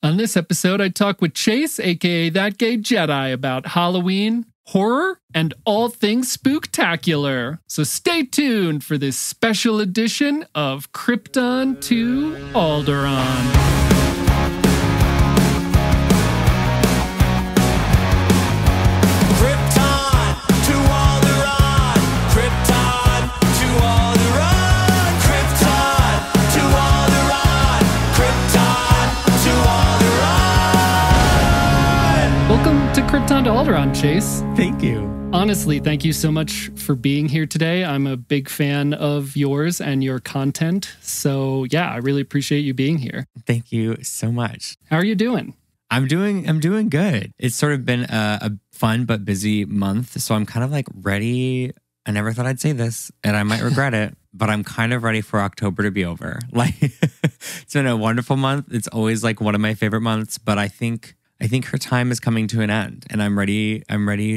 On this episode, I talk with Chase, aka That Gay Jedi, about Halloween, horror, and all things spooktacular. So stay tuned for this special edition of Krypton to Alderaan. Welcome to Krypton to Alderaan, Chase. Thank you. Honestly, thank you so much for being here today. I'm a big fan of yours and your content. So yeah, I really appreciate you being here. Thank you so much. How are you doing? I'm doing good. It's sort of been a fun but busy month. So I'm kind of like ready. I never thought I'd say this and I might regret it, but I'm kind of ready for October to be over. Like it's been a wonderful month. It's always like one of my favorite months, but I think her time is coming to an end and I'm ready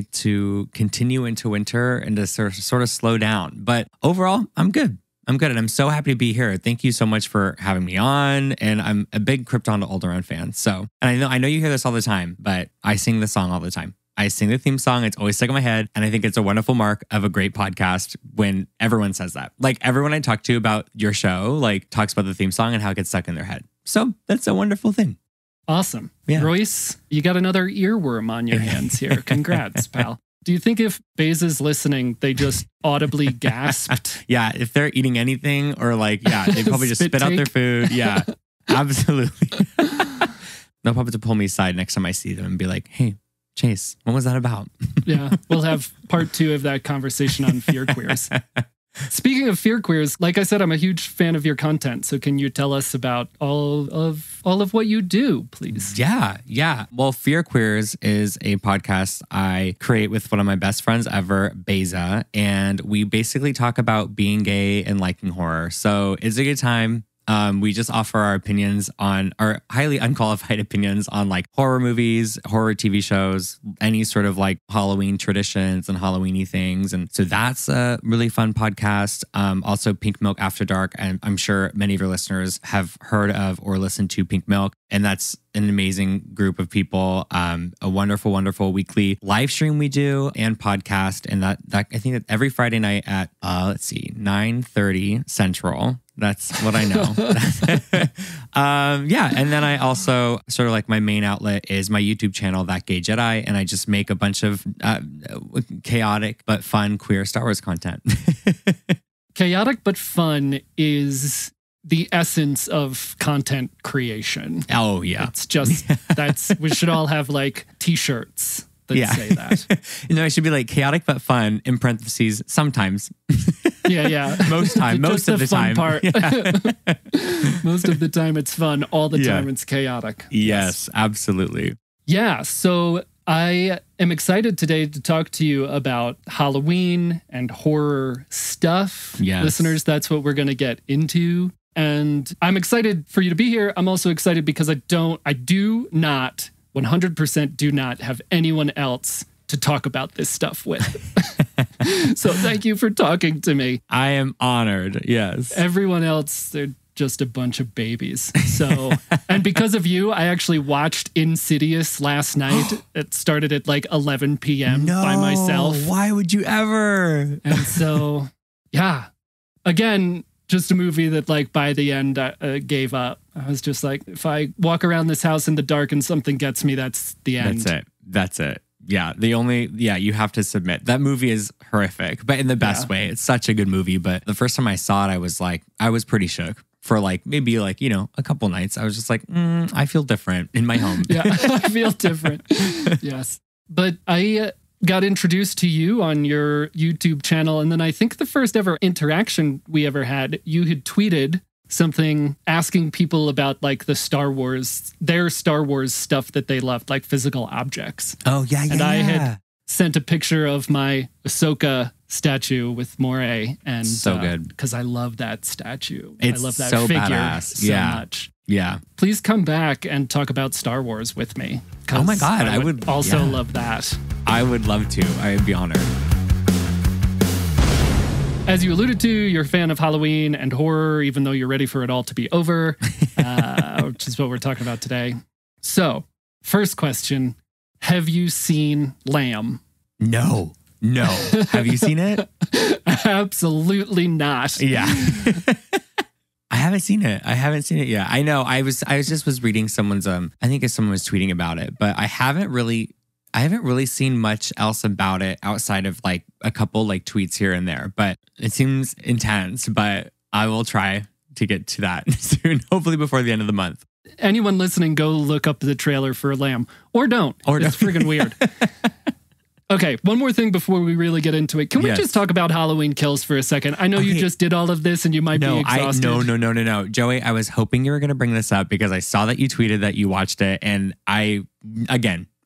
to continue into winter and to sort of slow down. But overall, I'm good. And I'm so happy to be here. Thank you so much for having me on. And I'm a big Krypton to Alderaan fan. So, and I know you hear this all the time, but I sing the song all the time. I sing the theme song. It's always stuck in my head. And I think it's a wonderful mark of a great podcast when everyone says that. Like everyone I talk to about your show, like talks about the theme song and how it gets stuck in their head. So that's a wonderful thing. Awesome. Yeah. Royce, you got another earworm on your hands here. Congrats, pal. Do you think if Baze is listening, they just audibly gasped? Yeah, if they're eating anything or like, yeah, they probably just spit out their food. Yeah, absolutely. They'll probably have to pull me aside next time I see them and be like, hey, Chase, what was that about? Yeah, we'll have part 2 of that conversation on Fear Queers. Speaking of Fear Queers, like I said, I'm a huge fan of your content. So can you tell us about all of what you do, please? Yeah. Well, Fear Queers is a podcast I create with one of my best friends ever, Beza. And we basically talk about being gay and liking horror. So it's a good time. We just offer our opinions on our highly unqualified opinions on like horror movies, horror TV shows, any sort of like Halloween traditions and Halloween-y things. And so that's a really fun podcast. Also Pink Milk After Dark. And I'm sure many of your listeners have heard of or listened to Pink Milk. And that's an amazing group of people. A wonderful, wonderful weekly live stream we do and podcast. And that I think that every Friday night at, 9:30 Central. That's what I know. Yeah. And then I also sort of like my main outlet is my YouTube channel, That Gay Jedi. And I just make a bunch of chaotic but fun queer Star Wars content. Chaotic but fun is the essence of content creation. Oh, yeah. It's just, we should all have like t-shirts that say that. It should be like chaotic but fun in parentheses sometimes. Yeah. Most of the time. Part. Yeah. Most of the time it's fun. All the time it's chaotic. Yes, absolutely. Yeah, so I am excited today to talk to you about Halloween and horror stuff. Yes. Listeners, that's what we're going to get into. And I'm excited for you to be here. I'm also excited because I do not 100% do not have anyone else to talk about this stuff with. So thank you for talking to me. I am honored. Yes. Everyone else, they're just a bunch of babies. So, and because of you, I actually watched Insidious last night. It started at like 11 p.m. by myself. Why would you ever? And so, yeah, again, just a movie that like by the end I gave up. I was just like, if I walk around this house in the dark and something gets me, that's the end. That's it. Yeah. You have to submit. That movie is horrific, but in the best way. It's such a good movie. But the first time I saw it, I was pretty shook for like, maybe like, a couple nights. I was just like, I feel different in my home. Yeah, I feel different. Yes. But I got introduced to you on your YouTube channel. And then I think the first ever interaction we ever had, you had tweeted something asking people about like their Star Wars stuff that they loved, like physical objects. Oh, yeah. And I had sent a picture of my Ahsoka statue with Moray. And so good. Because I love that statue. I love that so figure badass. so much. Yeah. Please come back and talk about Star Wars with me. Oh my God. I would also love that. I would love to. I would be honored. As you alluded to, you're a fan of Halloween and horror, even though you're ready for it all to be over, which is what we're talking about today. So, first question, have you seen Lamb? No. Have you seen it? Absolutely not. Yeah. I haven't seen it yet. I know. I was just reading someone's I think someone was tweeting about it, but I haven't really seen much else about it outside of like a couple like tweets here and there. But it seems intense, but I will try to get to that soon, hopefully before the end of the month. Anyone listening, go look up the trailer for Lamb. Or don't. It's friggin' weird. Okay, one more thing before we really get into it. Can we just talk about Halloween Kills for a second? I know you just did all of this and you might be exhausted. No. Joey, I was hoping you were going to bring this up because I saw that you tweeted that you watched it. And I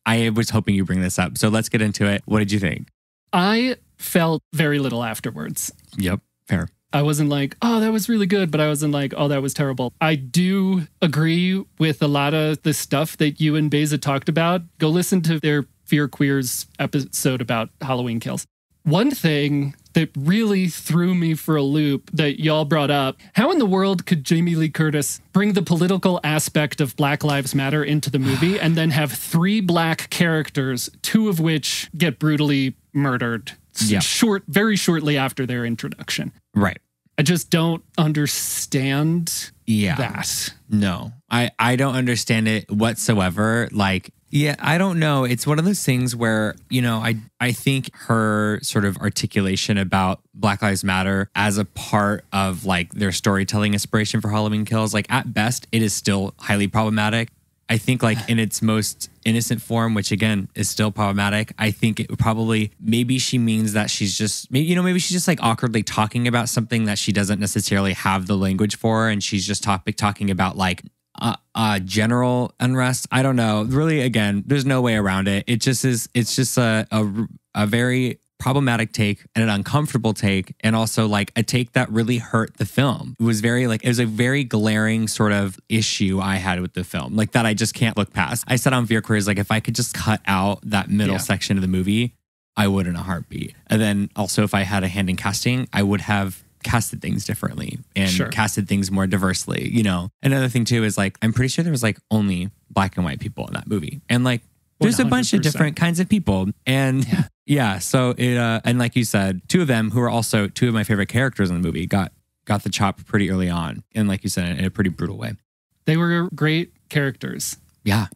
was hoping you bring this up. So let's get into it. What did you think? I felt very little afterwards. Yep, fair. I wasn't like, oh, that was really good, but I wasn't like, oh, that was terrible. I do agree with a lot of the stuff that you and Beza talked about. Go listen to their Fear Queers episode about Halloween Kills. One thing that really threw me for a loop that y'all brought up, how in the world could Jamie Lee Curtis bring the political aspect of Black Lives Matter into the movie and then have 3 black characters, 2 of which get brutally murdered very shortly after their introduction? Right. I just don't understand that. No, I don't understand it whatsoever. Like, yeah, I don't know. It's one of those things where, I think her sort of articulation about Black Lives Matter as a part of like their storytelling inspiration for Halloween Kills, like at best, it is still highly problematic. I think like in its most innocent form, which again is still problematic, I think it would probably, maybe she means that she's just, maybe she's just like awkwardly talking about something that she doesn't necessarily have the language for. And she's just talking about like general unrest. I don't know. Really, again, there's no way around it. It just is, it's just a very problematic take and an uncomfortable take, and also like a take that really hurt the film. It was a very glaring sort of issue I had with the film, like that I just can't look past. I said on Fear Queers, like if I could just cut out that middle section of the movie, I would in a heartbeat. And then also if I had a hand in casting, I would have casted things differently and casted things more diversely, Another thing too is like, I'm pretty sure there was like only black and white people in that movie. And like, there's 100%. A bunch of different kinds of people. And so it, and like you said, 2 of them who are also 2 of my favorite characters in the movie got the chop pretty early on. And like you said, in a pretty brutal way. They were great characters. Yeah.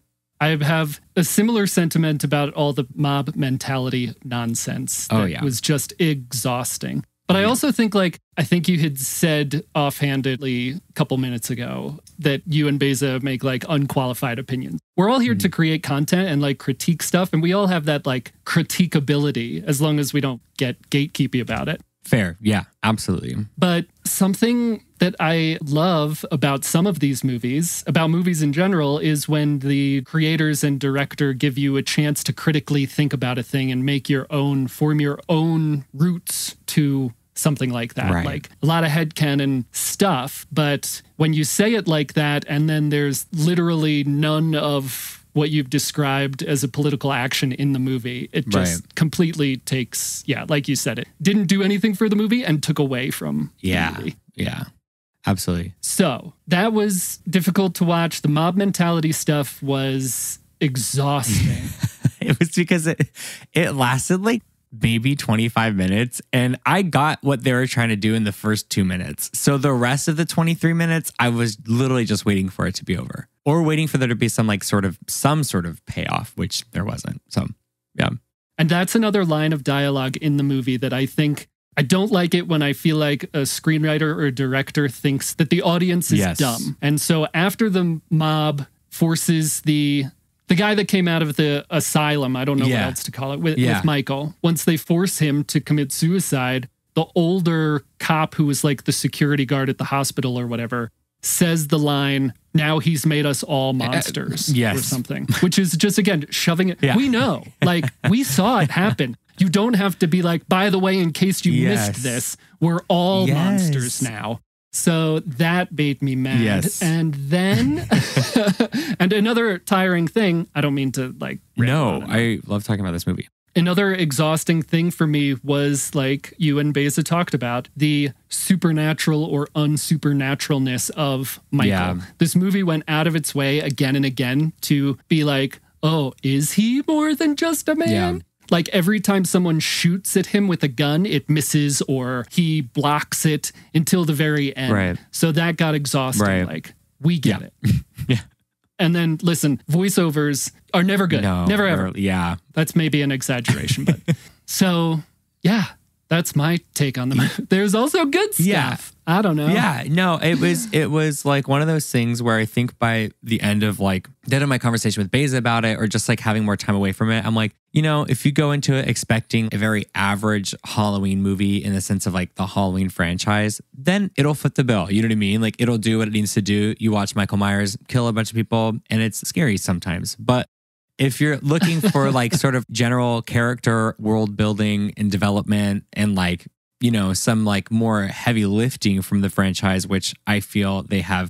I have a similar sentiment about all the mob mentality nonsense. That was just exhausting. But I also think I think you had said offhandedly a couple minutes ago that you and Beza make like unqualified opinions. We're all here to create content and like critique stuff. And we all have that like critiquability as long as we don't get gatekeepy about it. Fair. Yeah, absolutely. But something that I love about some of these movies, about movies in general, is when the creators and director give you a chance to critically think about a thing and form your own roots to something like that. Right. Like a lot of headcanon stuff, but when you say it like that and then there's literally none of what you've described as a political action in the movie, it just completely takes, like you said, it didn't do anything for the movie and took away from the movie. Yeah, absolutely. So that was difficult to watch. The mob mentality stuff was exhausting. It was because it lasted like maybe 25 minutes, and I got what they were trying to do in the first 2 minutes. So the rest of the 23 minutes, I was literally just waiting for it to be over, or waiting for there to be some sort of payoff, which there wasn't. So, yeah. And that's another line of dialogue in the movie that I don't like it when I feel like a screenwriter or director thinks that the audience is dumb. And so after the mob forces the guy that came out of the asylum, I don't know what else to call it, with Michael, once they force him to commit suicide, the older cop who was like the security guard at the hospital or whatever says the line, "Now he's made us all monsters," or something, which is just, again, shoving it. We know, like, we saw it happen. You don't have to be like, by the way, in case you missed this, we're all monsters now. So that made me mad. Yes. And then, and another tiring thing, I don't mean to like... No, I love talking about this movie. Another exhausting thing for me was, like you and Beza talked about, the supernatural or unsupernaturalness of Michael. Yeah. This movie went out of its way again and again to be like, oh, is he more than just a man? Yeah. Like every time someone shoots at him with a gun, it misses or he blocks it until the very end. Right. So that got exhausting. Right. Like, we get it. Yeah. And then, listen, voiceovers are never good. No, never, ever. Yeah. That's maybe an exaggeration, but so, yeah, that's my take on the movie. There's also good stuff. Yeah. I don't know. Yeah, no, it was like one of those things where I think by the end of like my conversation with Beza about it, or just like having more time away from it, I'm like, you know, if you go into it expecting a very average Halloween movie in the sense of like the Halloween franchise, then it'll fit the bill. You know what I mean? Like it'll do what it needs to do. You watch Michael Myers kill a bunch of people and it's scary sometimes. But if you're looking for like sort of general character world building and development and like, you know, some like more heavy lifting from the franchise, which I feel they have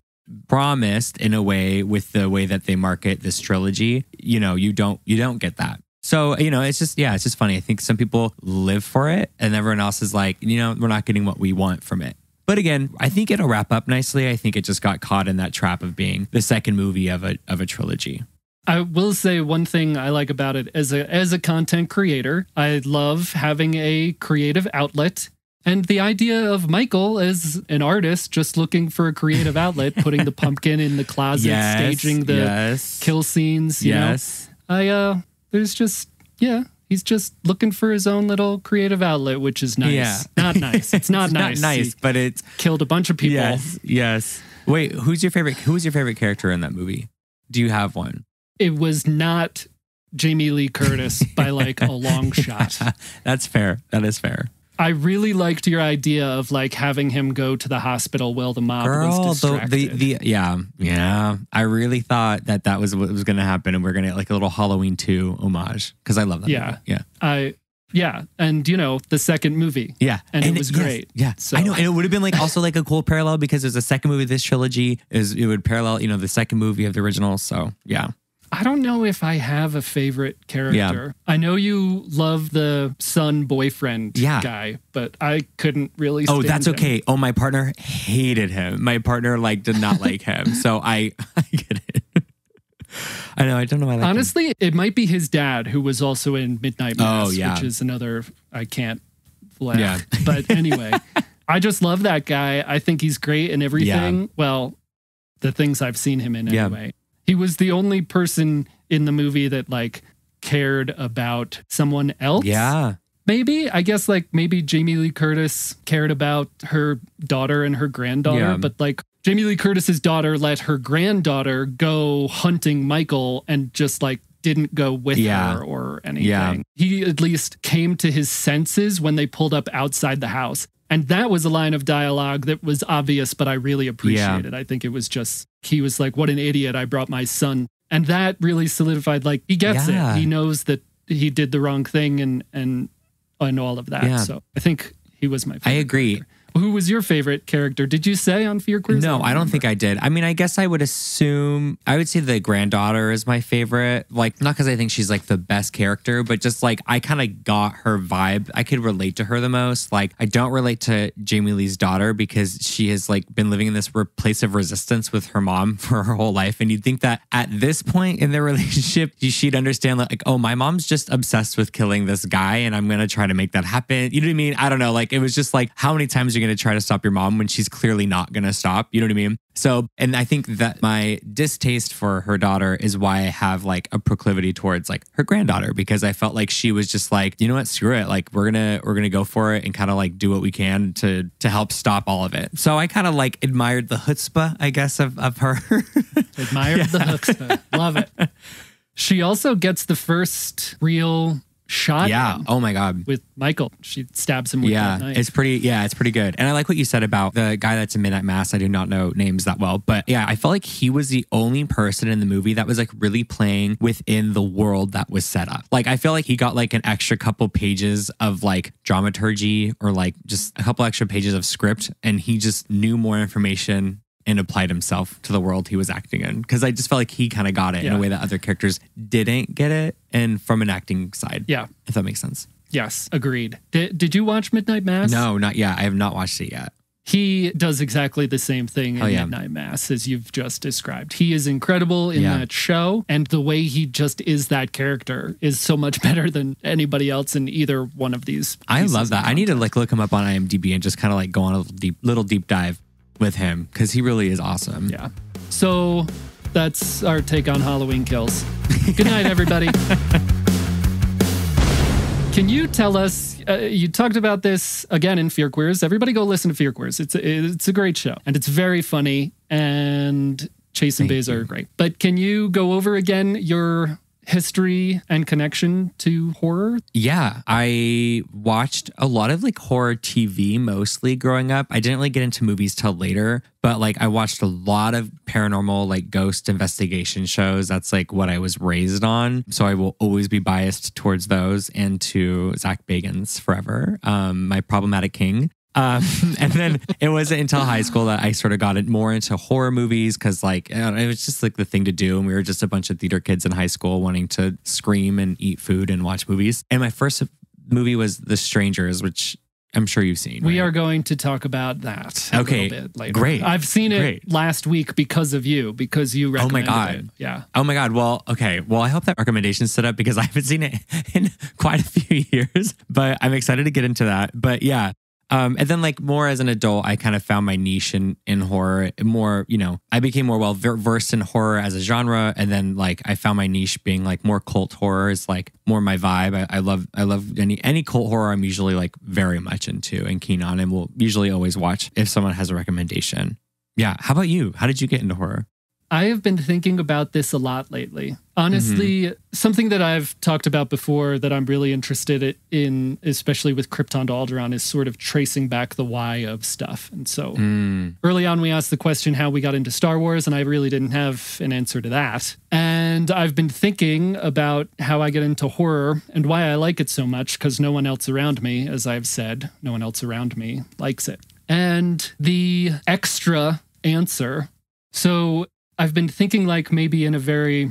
promised in a way with the way that they market this trilogy, you know, you don't get that. So, you know, it's just funny. I think some people live for it and everyone else is like, you know, we're not getting what we want from it. But again, I think it'll wrap up nicely. I think it just got caught in that trap of being the second movie of a trilogy. I will say one thing I like about it as a content creator, I love having a creative outlet. And the idea of Michael as an artist just looking for a creative outlet, putting the pumpkin in the closet, staging the kill scenes, you know. There's just, he's just looking for his own little creative outlet, which is nice. Yeah. Not nice. It's not nice. Not nice, but it's killed a bunch of people. Yes. Wait, who was your favorite character in that movie? Do you have one? It was not Jamie Lee Curtis by like a long shot. That's fair. That is fair. I really liked your idea of like having him go to the hospital while the mob was distracted. Yeah. I really thought that was what was going to happen, and we're going to get like a little Halloween 2 homage because I love that movie. Yeah. And you know, the second movie. Yeah. And it was great. Yeah. So. I know. And it would have been like also like a cool parallel because there's a second movie of this trilogy. It would parallel, you know, the second movie of the original. So yeah. I don't know if I have a favorite character. Yeah. I know you love the son boyfriend guy, but I couldn't really stand that's okay. him. Oh, my partner hated him. My partner like did not like him. So I get it. I know. I don't know why. Honestly, it might be his dad who was also in Midnight Mass, which is another I can't laugh. Yeah. But anyway, I just love that guy. I think he's great in everything. Yeah. Well, the things I've seen him in anyway. He was the only person in the movie that like cared about someone else. Yeah. Maybe, I guess like maybe Jamie Lee Curtis cared about her daughter and her granddaughter, but like Jamie Lee Curtis's daughter let her granddaughter go hunting Michael and just like didn't go with her or anything. Yeah. He at least came to his senses when they pulled up outside the house. And that was a line of dialogue that was obvious, but I really appreciated. I think it was just, he was like, what an idiot, I brought my son. And that really solidified, like, he gets it. He knows that he did the wrong thing and all of that. Yeah. So I think he was my favorite. I agree. Character. Who was your favorite character? Did you say on Fear Quiz? No, I don't think I did. I mean, I guess I would say the granddaughter is my favorite. Like, not because I think she's like the best character, but just like I kind of got her vibe. I could relate to her the most. Like, I don't relate to Jamie Lee's daughter because she has like been living in this place of resistance with her mom for her whole life. And you'd think that at this point in their relationship, she'd understand like, oh, my mom's just obsessed with killing this guy and I'm going to try to make that happen. You know what I mean? I don't know. Like, it was just like, how many times are you going to try to stop your mom when she's clearly not going to stop? You know what I mean? So, and I think that my distaste for her daughter is why I have like a proclivity towards like her granddaughter, because I felt like she was just like, you know what, screw it. Like we're going to go for it and kind of like do what we can to help stop all of it. So I kind of like admired the chutzpah, I guess, of her. Admired the chutzpah. Love it. She also gets the first real shot. Yeah. Oh my God. With Michael. She stabs him with that knife. It's pretty good. And I like what you said about the guy that's in Midnight Mass. I do not know names that well, but yeah, I felt like he was the only person in the movie that was like really playing within the world that was set up. Like, I feel like he got like an extra couple pages of like dramaturgy or like just a couple extra pages of script, and he just knew more information and applied himself to the world he was acting in. Because I just felt like he kind of got it in a way that other characters didn't get it. And from an acting side. Yeah. If that makes sense. Yes, agreed. Did you watch Midnight Mass? No, not yet. I have not watched it yet. He does exactly the same thing in Midnight Mass as you've just described. He is incredible in that show, and the way he just is that character is so much better than anybody else in either one of these. I love that. I need to like look him up on IMDb and just kind of like go on a little deep dive with him because he really is awesome. Yeah. So that's our take on Halloween Kills. Good night, everybody. Can you tell us, you talked about this again in Fear Queers. Everybody go listen to Fear Queers. It's a great show and it's very funny and Chase and Beza are great. But can you go over again your history and connection to horror? Yeah, I watched a lot of like horror TV mostly growing up. I didn't really get into movies till later, but like I watched a lot of paranormal like ghost investigation shows. That's like what I was raised on. So I will always be biased towards those and to Zach Bagans forever, my problematic king. And then it wasn't until high school that I sort of got more into horror movies because like it was just like the thing to do. And we were just a bunch of theater kids in high school wanting to scream and eat food and watch movies. And my first movie was The Strangers, which I'm sure you've seen. We are going to talk about that a little bit later. Great. I've seen it last week because of you, because you recommended it. Yeah. Oh my God. Well, okay. Well, I hope that recommendation stood up because I haven't seen it in quite a few years, but I'm excited to get into that. But yeah. And then like more as an adult, I kind of found my niche in horror more, you know, I became more well versed in horror as a genre. And then like I found my niche being like more cult horror is like more my vibe. I love any cult horror I'm usually like very much into and keen on and will usually always watch if someone has a recommendation. Yeah. How about you? How did you get into horror? I have been thinking about this a lot lately. Honestly, something that I've talked about before that I'm really interested in, especially with Krypton to Alderaan, is sort of tracing back the why of stuff. And so early on, we asked the question how we got into Star Wars, and I really didn't have an answer to that. And I've been thinking about how I get into horror and why I like it so much, because no one else around me, as I've said, no one else around me likes it. And the extra answer, so I've been thinking like maybe in a very,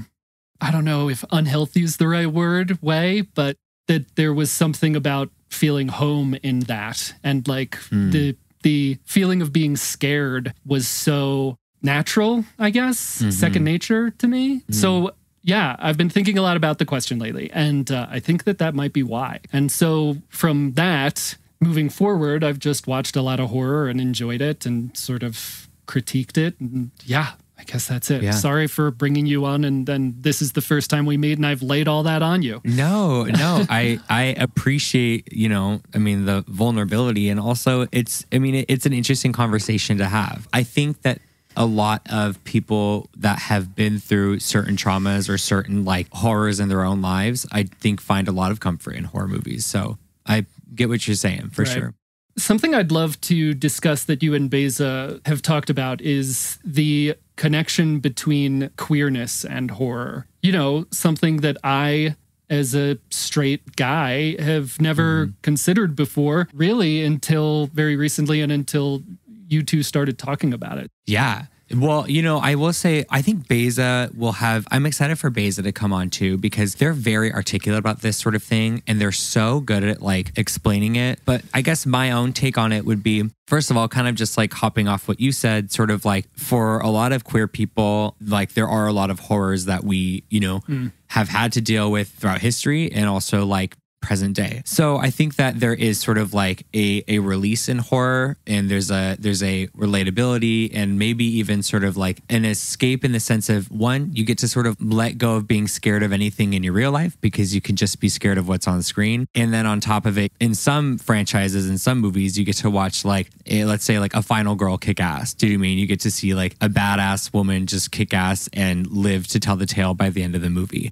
I don't know if unhealthy is the right word, way, but that there was something about feeling home in that. And like the feeling of being scared was so natural, I guess, second nature to me. So yeah, I've been thinking a lot about the question lately. And I think that might be why. And so from that, moving forward, I've just watched a lot of horror and enjoyed it and sort of critiqued it. And yeah, I guess that's it. Yeah. Sorry for bringing you on, and then this is the first time we meet, and I've laid all that on you. No, I appreciate, you know, I mean, the vulnerability, and also it's an interesting conversation to have. I think that a lot of people that have been through certain traumas or certain like horrors in their own lives, I think find a lot of comfort in horror movies. So I get what you're saying for sure. Something I'd love to discuss that you and Beza have talked about is the connection between queerness and horror. You know, something that I, as a straight guy, have never considered before, really, until very recently and until you two started talking about it. Yeah. Well, you know, I will say, I think Beza will have, I'm excited for Beza to come on too, because they're very articulate about this sort of thing and they're so good at like explaining it. But I guess my own take on it would be, first of all, kind of just like hopping off what you said, sort of like for a lot of queer people, like there are a lot of horrors that we, you know, have had to deal with throughout history and also like present day. So I think that there is sort of like a release in horror, and there's a relatability and maybe even sort of like an escape in the sense of, one, you get to sort of let go of being scared of anything in your real life because you can just be scared of what's on the screen. And then on top of it, in some franchises, in some movies, you get to watch like let's say like a final girl kick ass. Do you know what I mean? You get to see like a badass woman just kick ass and live to tell the tale by the end of the movie.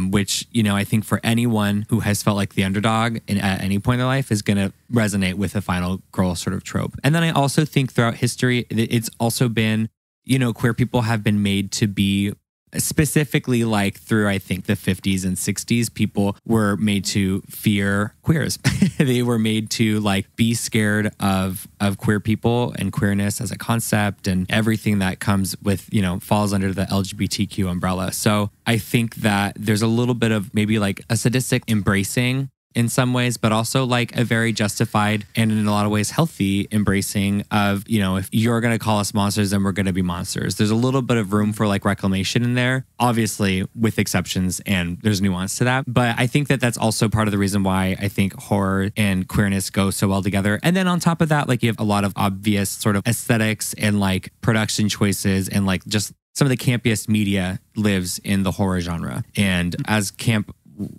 Which, you know, I think for anyone who has felt like the underdog at any point in their life is going to resonate with the final girl sort of trope. And then I also think throughout history, it's also been, you know, queer people have been made to be specifically like through, I think, the 50s and 60s, people were made to fear queers. They were made to like be scared of queer people and queerness as a concept and everything that comes with, you know, falls under the LGBTQ umbrella. So I think that there's a little bit of maybe like a sadistic embracing in some ways, but also like a very justified and in a lot of ways healthy embracing of, you know, if you're going to call us monsters, then we're going to be monsters. There's a little bit of room for like reclamation in there, obviously with exceptions, and there's nuance to that. But I think that that's also part of the reason why I think horror and queerness go so well together. And then on top of that, like you have a lot of obvious sort of aesthetics and like production choices and like just some of the campiest media lives in the horror genre. And as camp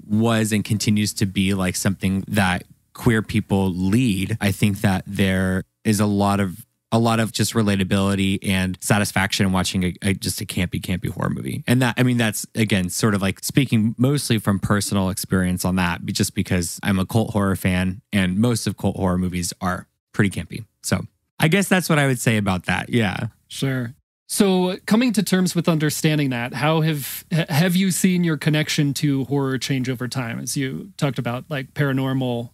was and continues to be like something that queer people lead, I think that there is a lot of just relatability and satisfaction in watching just a campy horror movie. And that, I mean, that's again sort of like speaking mostly from personal experience on that, just because I'm a cult horror fan and most of cult horror movies are pretty campy. So I guess that's what I would say about that. Yeah. Sure. So coming to terms with understanding that, how have you seen your connection to horror change over time? As you talked about like paranormal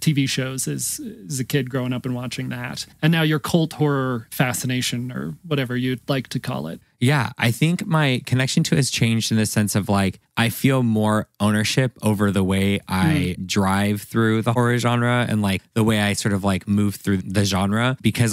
TV shows as a kid growing up and watching that. And now your cult horror fascination or whatever you'd like to call it. Yeah, I think my connection to it has changed in the sense of like, I feel more ownership over the way I drive through the horror genre and like the way I sort of like move through the genre, because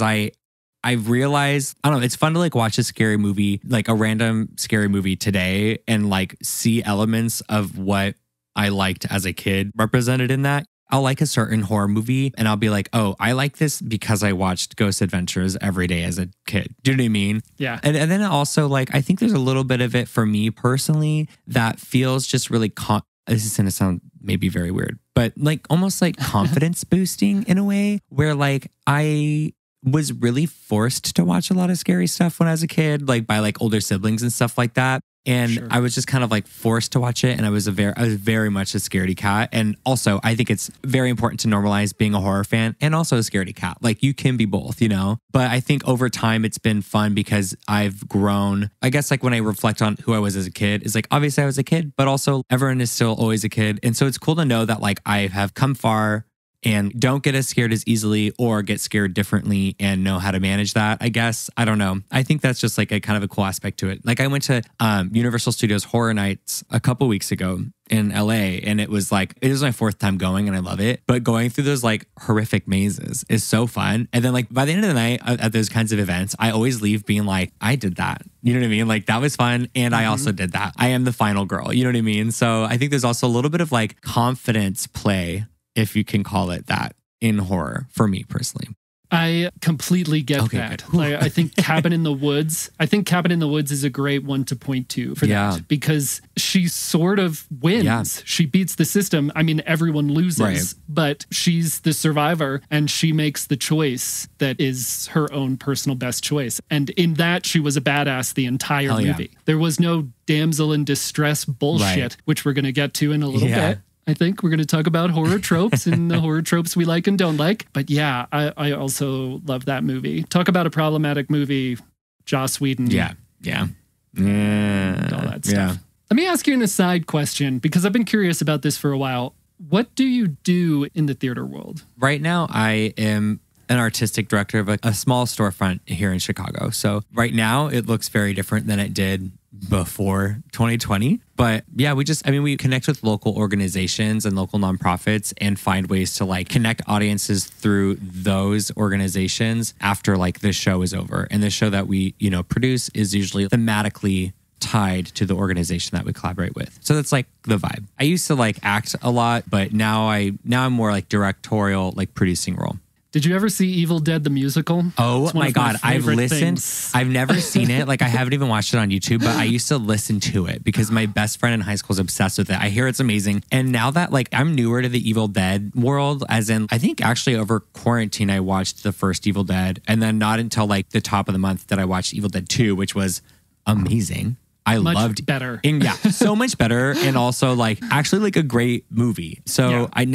I've realized, I don't know, it's fun to like watch a scary movie, like a random scary movie today and like see elements of what I liked as a kid represented in that. I'll like a certain horror movie and I'll be like, oh, I like this because I watched Ghost Adventures every day as a kid. Do you know what I mean? Yeah. And then also like, I think there's a little bit of it for me personally that feels just really, this is going to sound maybe very weird, but like almost like confidence boosting in a way where like I was really forced to watch a lot of scary stuff when I was a kid, like by like older siblings and stuff like that. And I was just kind of like forced to watch it. And I was very much a scaredy cat. And also I think it's very important to normalize being a horror fan and also a scaredy cat. Like you can be both, you know, but I think over time it's been fun because I've grown. I guess like when I reflect on who I was as a kid, it's like, obviously I was a kid, but also everyone is still always a kid. And so it's cool to know that like I have come far and don't get as scared as easily or get scared differently and know how to manage that, I guess. I don't know. I think that's just like a kind of a cool aspect to it. Like I went to Universal Studios Horror Nights a couple weeks ago in LA and it was like, it was my fourth time going and I love it. But going through those like horrific mazes is so fun. And then like by the end of the night at those kinds of events, I always leave being like, I did that. You know what I mean? Like that was fun. And I also did that. I am the final girl. You know what I mean? So I think there's also a little bit of like confidence play, if you can call it that, in horror for me personally. I completely get that. Like, I think Cabin in the Woods is a great one to point to for that because she sort of wins. Yeah. She beats the system. I mean, everyone loses, but she's the survivor and she makes the choice that is her own personal best choice. And in that, she was a badass the entire movie. Yeah. There was no damsel in distress bullshit, which we're going to get to in a little bit. I think we're going to talk about horror tropes and the horror tropes we like and don't like. But yeah, I also love that movie. Talk about a problematic movie, Joss Whedon. Yeah. And all that stuff. Let me ask you an aside question because I've been curious about this for a while. What do you do in the theater world? Right now, I am an artistic director of a small storefront here in Chicago. So right now, it looks very different than it did before 2020. But yeah, we connect with local organizations and local nonprofits and find ways to like connect audiences through those organizations after like the show is over. And the show that we, you know, produce is usually thematically tied to the organization that we collaborate with. So that's like the vibe. I used to like act a lot, but now I'm more like directorial, like producing role. Did you ever see Evil Dead the musical? Oh my God. I've listened. I've never seen it. Like I haven't even watched it on YouTube, but I used to listen to it because my best friend in high school is obsessed with it. I hear it's amazing. And now that like I'm newer to the Evil Dead world, as in I think actually over quarantine, I watched the first Evil Dead and then not until like the top of the month that I watched Evil Dead 2, which was amazing. I loved better. And yeah, so much better. And also like actually like a great movie. So I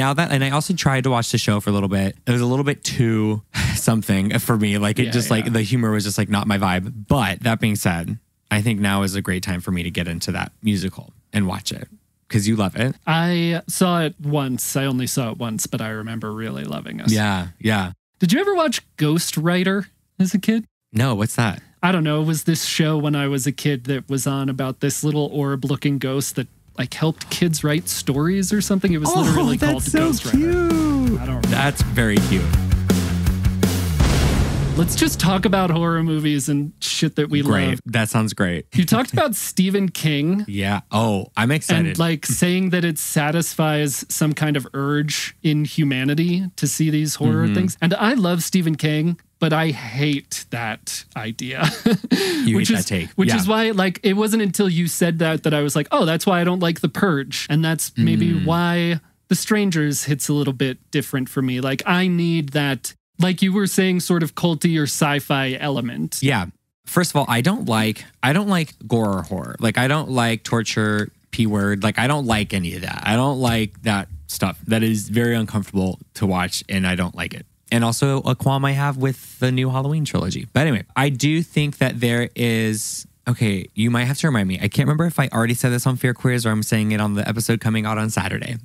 also tried to watch the show for a little bit. It was a little bit too something for me. Like it the humor was just like not my vibe. But that being said, I think now is a great time for me to get into that musical and watch it because you love it. I saw it once. I only saw it once, but I remember really loving it. Yeah, yeah. Did you ever watch Ghost Writer as a kid? No, what's that? I don't know. It was this show when I was a kid that was on about this little orb-looking ghost that like helped kids write stories or something. It was literally called Ghost Writer. Cute. I don't remember. That's very cute. Let's just talk about horror movies and shit that we love. That sounds great. You talked about Stephen King. Yeah. Oh, I'm excited. And like saying that it satisfies some kind of urge in humanity to see these horror things. And I love Stephen King, but I hate that idea. You hate that take. Which is why, like, it wasn't until you said that I was like, oh, that's why I don't like The Purge. And that's maybe why The Strangers hits a little bit different for me. Like, I need that, like you were saying, sort of culty or sci-fi element. Yeah. First of all, I don't like gore or horror. Like, I don't like torture, P-word. Like, I don't like any of that. I don't like that stuff. That is very uncomfortable to watch, and I don't like it. And also a qualm I have with the new Halloween trilogy. But anyway, I do think that there is... Okay, you might have to remind me. I can't remember if I already said this on Fear Quiz or I'm saying it on the episode coming out on Saturday.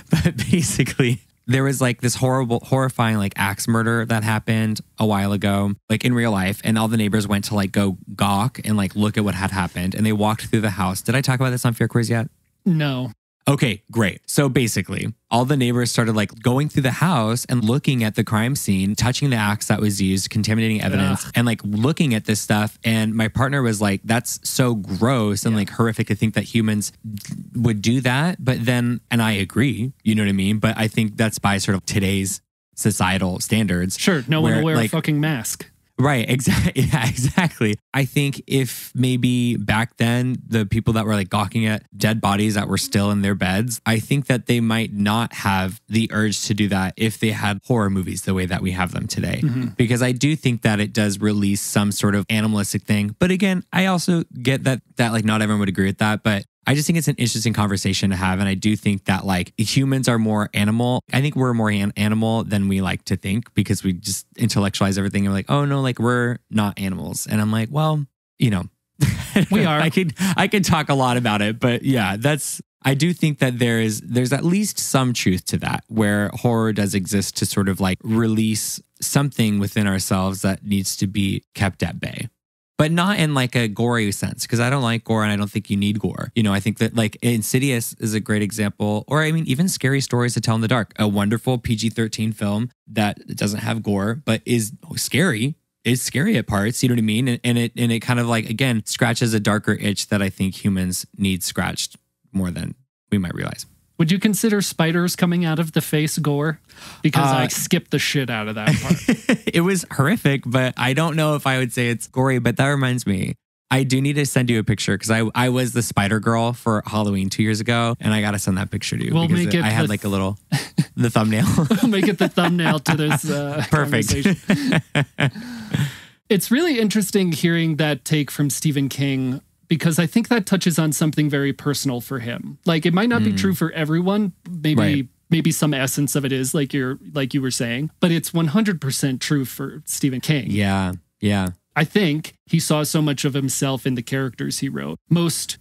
But basically, there was like this horrifying like axe murder that happened a while ago, like in real life. And all the neighbors went to like go gawk and like look at what had happened. And they walked through the house. Did I talk about this on Fear Quiz yet? No. Okay, great. So basically, all the neighbors started like going through the house and looking at the crime scene, touching the axe that was used, contaminating evidence, and like looking at this stuff. And my partner was like, that's so gross and like horrific to think that humans would do that. But then, and I agree, you know what I mean? But I think that's by sort of today's societal standards. Sure, no one will wear a fucking mask. Right, exactly. Yeah, exactly. I think if maybe back then the people that were like gawking at dead bodies that were still in their beds, I think that they might not have the urge to do that if they had horror movies the way that we have them today. Because I do think that it does release some sort of animalistic thing. But again, I also get that like not everyone would agree with that, but I just think it's an interesting conversation to have. And I do think that like humans are more animal. I think we're more animal than we like to think because we just intellectualize everything. And we're like, oh no, like we're not animals. And I'm like, well, you know, we are. I could talk a lot about it, but yeah, I do think that there's at least some truth to that where horror does exist to sort of like release something within ourselves that needs to be kept at bay. But not in like a gory sense, because I don't like gore and I don't think you need gore. You know, I think that like Insidious is a great example, or I mean, even Scary Stories to Tell in the Dark, a wonderful PG-13 film that doesn't have gore, but is scary. It's scary at parts, you know what I mean? And it kind of like, again, scratches a darker itch that I think humans need scratched more than we might realize. Would you consider spiders coming out of the face gore? Because I skipped the shit out of that part. It was horrific, but I don't know if I would say it's gory. But that reminds me, I do need to send you a picture because I was the spider girl for Halloween 2 years ago. And I got to send that picture to you because I had like a little, the thumbnail. We'll make it the thumbnail to this Perfect. conversation. It's really interesting hearing that take from Stephen King, because I think that touches on something very personal for him. Like it might not be true for everyone. Maybe some essence of it is like you were saying, but it's 100% true for Stephen King. Yeah. Yeah. I think he saw so much of himself in the characters he wrote. Most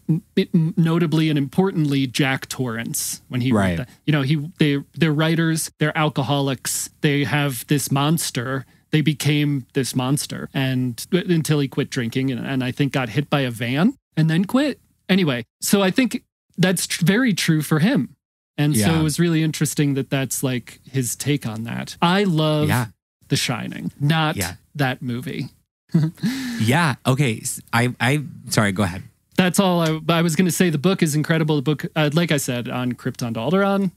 notably and importantly, Jack Torrance, when he wrote that. You know, they're writers, they're alcoholics, they have this monster. They became this monster and until he quit drinking and I think got hit by a van and then quit. Anyway, so I think that's very true for him. And so it was really interesting that that's like his take on that. I love The Shining, not that movie. Yeah. Okay. Sorry, go ahead. That's all I was going to say. The book is incredible. The book, like I said, on Krypton to Alderaan,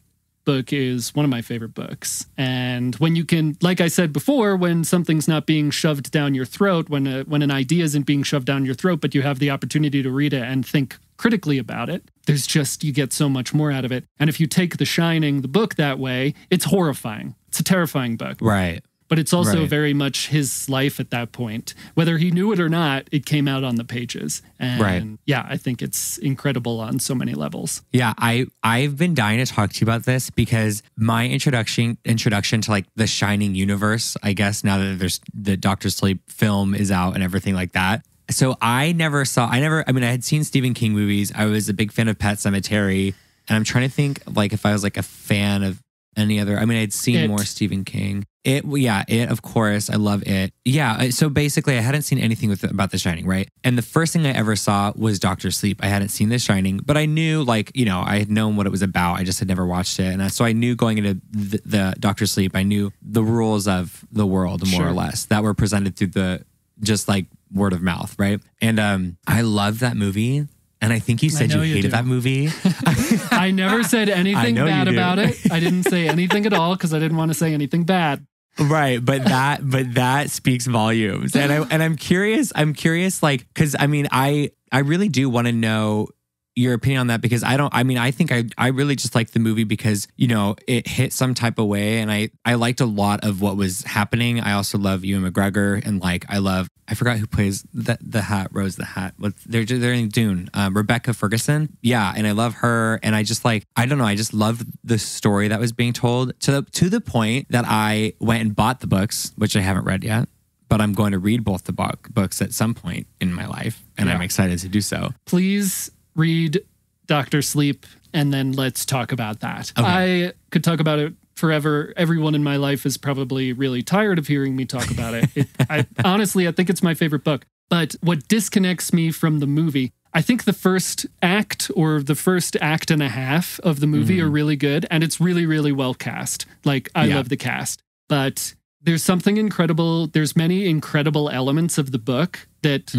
book is one of my favorite books. And when you can, like I said before, when something's not being shoved down your throat, when an idea isn't being shoved down your throat, but you have the opportunity to read it and think critically about it, there's just, you get so much more out of it. And if you take The Shining, the book, that way, it's horrifying. It's a terrifying book. Right. But it's also very much his life at that point. Whether he knew it or not, it came out on the pages. And yeah, I think it's incredible on so many levels. Yeah, I've been dying to talk to you about this because my introduction to like the Shining universe, I guess now that there's the Doctor Sleep film is out and everything like that, So I mean, I had seen Stephen King movies. I was a big fan of Pet Sematary. And I'm trying to think like if I was like a fan of any other, I mean, I'd seen more Stephen King. It, of course. I love it. Yeah. So basically I hadn't seen anything about The Shining, right? And the first thing I ever saw was Dr. Sleep. I hadn't seen The Shining, but I knew like, you know, I had known what it was about. I just had never watched it. And so I knew going into the Dr. Sleep, I knew the rules of the world more or less that were presented through the just like word of mouth, right? And I loved that movie. And I think you said you hated that movie. I never said anything bad about it. I didn't say anything at all because I didn't want to say anything bad. Right, but that speaks volumes. And I'm curious like cuz I mean I really do want to know your opinion on that because I think I really just liked the movie because, you know, it hit some type of way and I liked a lot of what was happening. I also love Ewan McGregor and like I forgot who plays the Hat, Rose the Hat. They're in Dune. Rebecca Ferguson. Yeah, and I love her and I just like I don't know, I just loved the story that was being told to the point that I went and bought the books, which I haven't read yet. But I'm going to read both the books at some point in my life and I'm excited to do so. Please read Dr. Sleep, and then let's talk about that. Okay. I could talk about it forever. Everyone in my life is probably really tired of hearing me talk about it. Honestly, I think it's my favorite book. But what disconnects me from the movie, I think the first act or the first act and a half of the movie are really good, and it's really, really well cast. Like, I love the cast. But there's something incredible. There's many incredible elements of the book that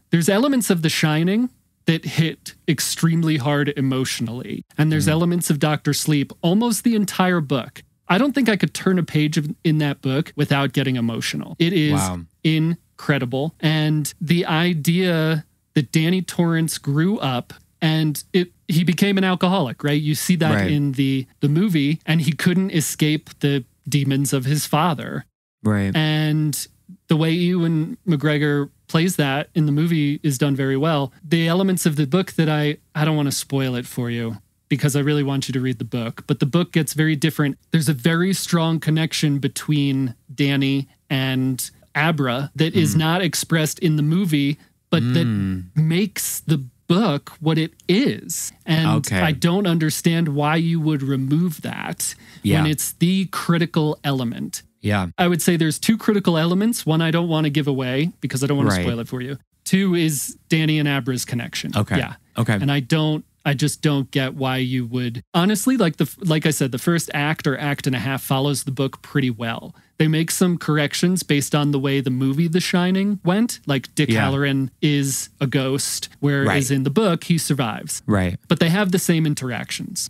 there's elements of The Shining that hit extremely hard emotionally. And there's elements of Dr. Sleep, almost the entire book. I don't think I could turn a page in that book without getting emotional. It is incredible. And the idea that Danny Torrance grew up and he became an alcoholic, right? You see that in the movie, and he couldn't escape the demons of his father. Right. And the way Ewan McGregor plays that in the movie is done very well. The elements of the book that I don't want to spoil it for you because I really want you to read the book, but the book gets very different. There's a very strong connection between Danny and Abra that is not expressed in the movie, but that makes the book what it is. And I don't understand why you would remove that when it's the critical element. Yeah. I would say there's two critical elements. One, I don't want to give away because I don't want to spoil it for you. Two is Danny and Abra's connection. Okay. Yeah. Okay. And I just don't get why you would honestly, like I said, the first act or act and a half follows the book pretty well. They make some corrections based on the way the movie The Shining went. Like Dick Halloran is a ghost, whereas in the book, he survives. Right. But they have the same interactions,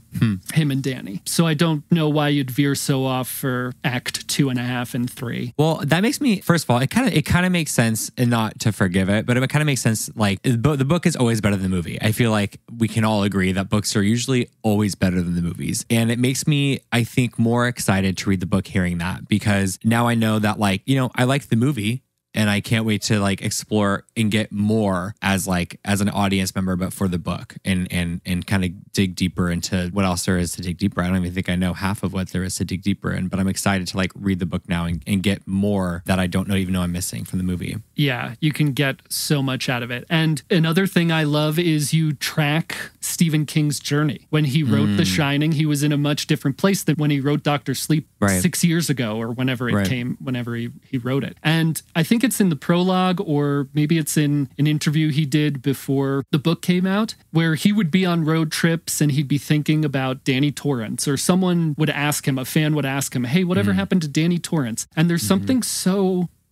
him and Danny. So I don't know why you'd veer so off for act 2.5 and 3. Well, that makes me, first of all, it kind of makes sense, and not to forgive it, but it kind of makes sense. Like the book is always better than the movie. I feel like we can all agree that books are usually always better than the movies. And it makes me, I think, more excited to read the book hearing that, because now I know that, like, you know, I like the movie and I can't wait to like explore and get more as an audience member, but for the book and kind of dig deeper into what else there is to dig deeper. I don't even think I know half of what there is to dig deeper in, but I'm excited to like read the book now and get more that I don't even know I'm missing from the movie. Yeah, you can get so much out of it. And another thing I love is you track Stephen King's journey. When he wrote The Shining, he was in a much different place than when he wrote Dr. Sleep 6 years ago or whenever it came, whenever he wrote it. And I think it's in the prologue, or maybe it's in an interview he did before the book came out, where he would be on road trips and he'd be thinking about Danny Torrance, or someone would ask him, a fan would ask him, hey, whatever happened to Danny Torrance? And there's something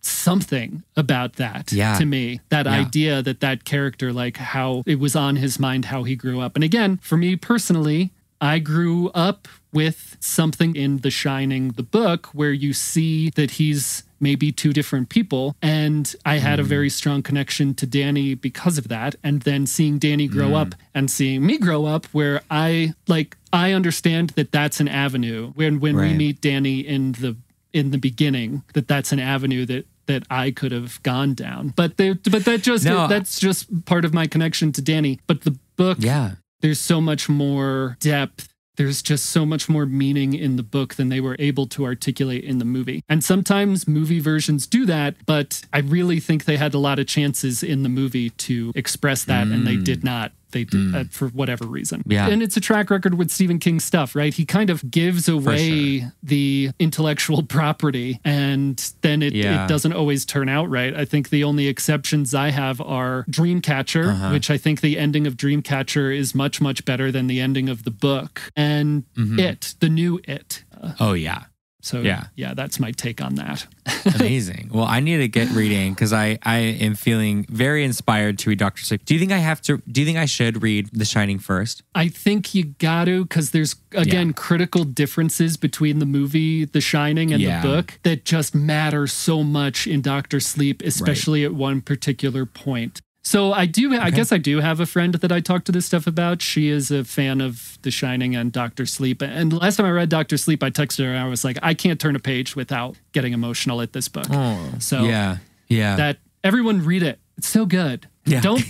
something about that to me, that idea that character, like how it was on his mind, how he grew up. And again, for me personally, I grew up with something in The Shining, the book, where you see that he's maybe two different people. And I had a very strong connection to Danny because of that. And then seeing Danny grow up and seeing me grow up, where I understand that that's an avenue when we meet Danny in the beginning, that's an avenue that I could have gone down. But that's just part of my connection to Danny. But the book, there's so much more depth. there's just so much more meaning in the book than they were able to articulate in the movie. And sometimes movie versions do that, but I really think they had a lot of chances in the movie to express that, and they did not. They did for whatever reason. Yeah. And it's a track record with Stephen King stuff, right? He kind of gives away the intellectual property, and then it doesn't always turn out right. I think the only exceptions I have are Dreamcatcher, which I think the ending of Dreamcatcher is much, much better than the ending of the book. And the new It. Oh, yeah. So yeah, that's my take on that. Amazing. Well, I need to get reading because I am feeling very inspired to read Dr. Sleep. Do you think I should read The Shining first? I think you got to, because there's, again, critical differences between the movie The Shining and the book that just matter so much in Dr. Sleep, especially at one particular point. So I guess I do have a friend that I talk to this stuff about. She is a fan of The Shining and Dr. Sleep. And last time I read Dr. Sleep, I texted her and I was like, I can't turn a page without getting emotional at this book. Oh, so yeah. That everyone read it. It's so good. Yeah. Don't.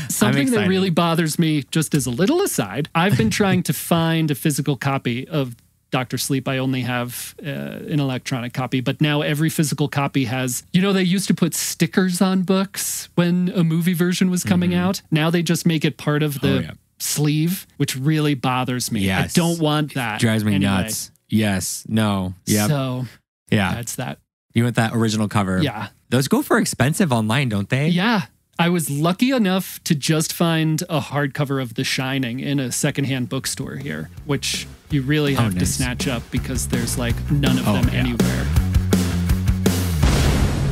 Something that really bothers me, just as a little aside, I've been trying to find a physical copy of Dr. Sleep. I only have an electronic copy, but now every physical copy has, they used to put stickers on books when a movie version was coming out. Now they just make it part of the sleeve, which really bothers me. Yes. I don't want that. It drives me nuts. Yes. No. Yeah. So that's that. You want that original cover. Yeah. Those go for expensive online, don't they? Yeah. I was lucky enough to just find a hardcover of The Shining in a secondhand bookstore here, which you really have to snatch up because there's like none of them anywhere.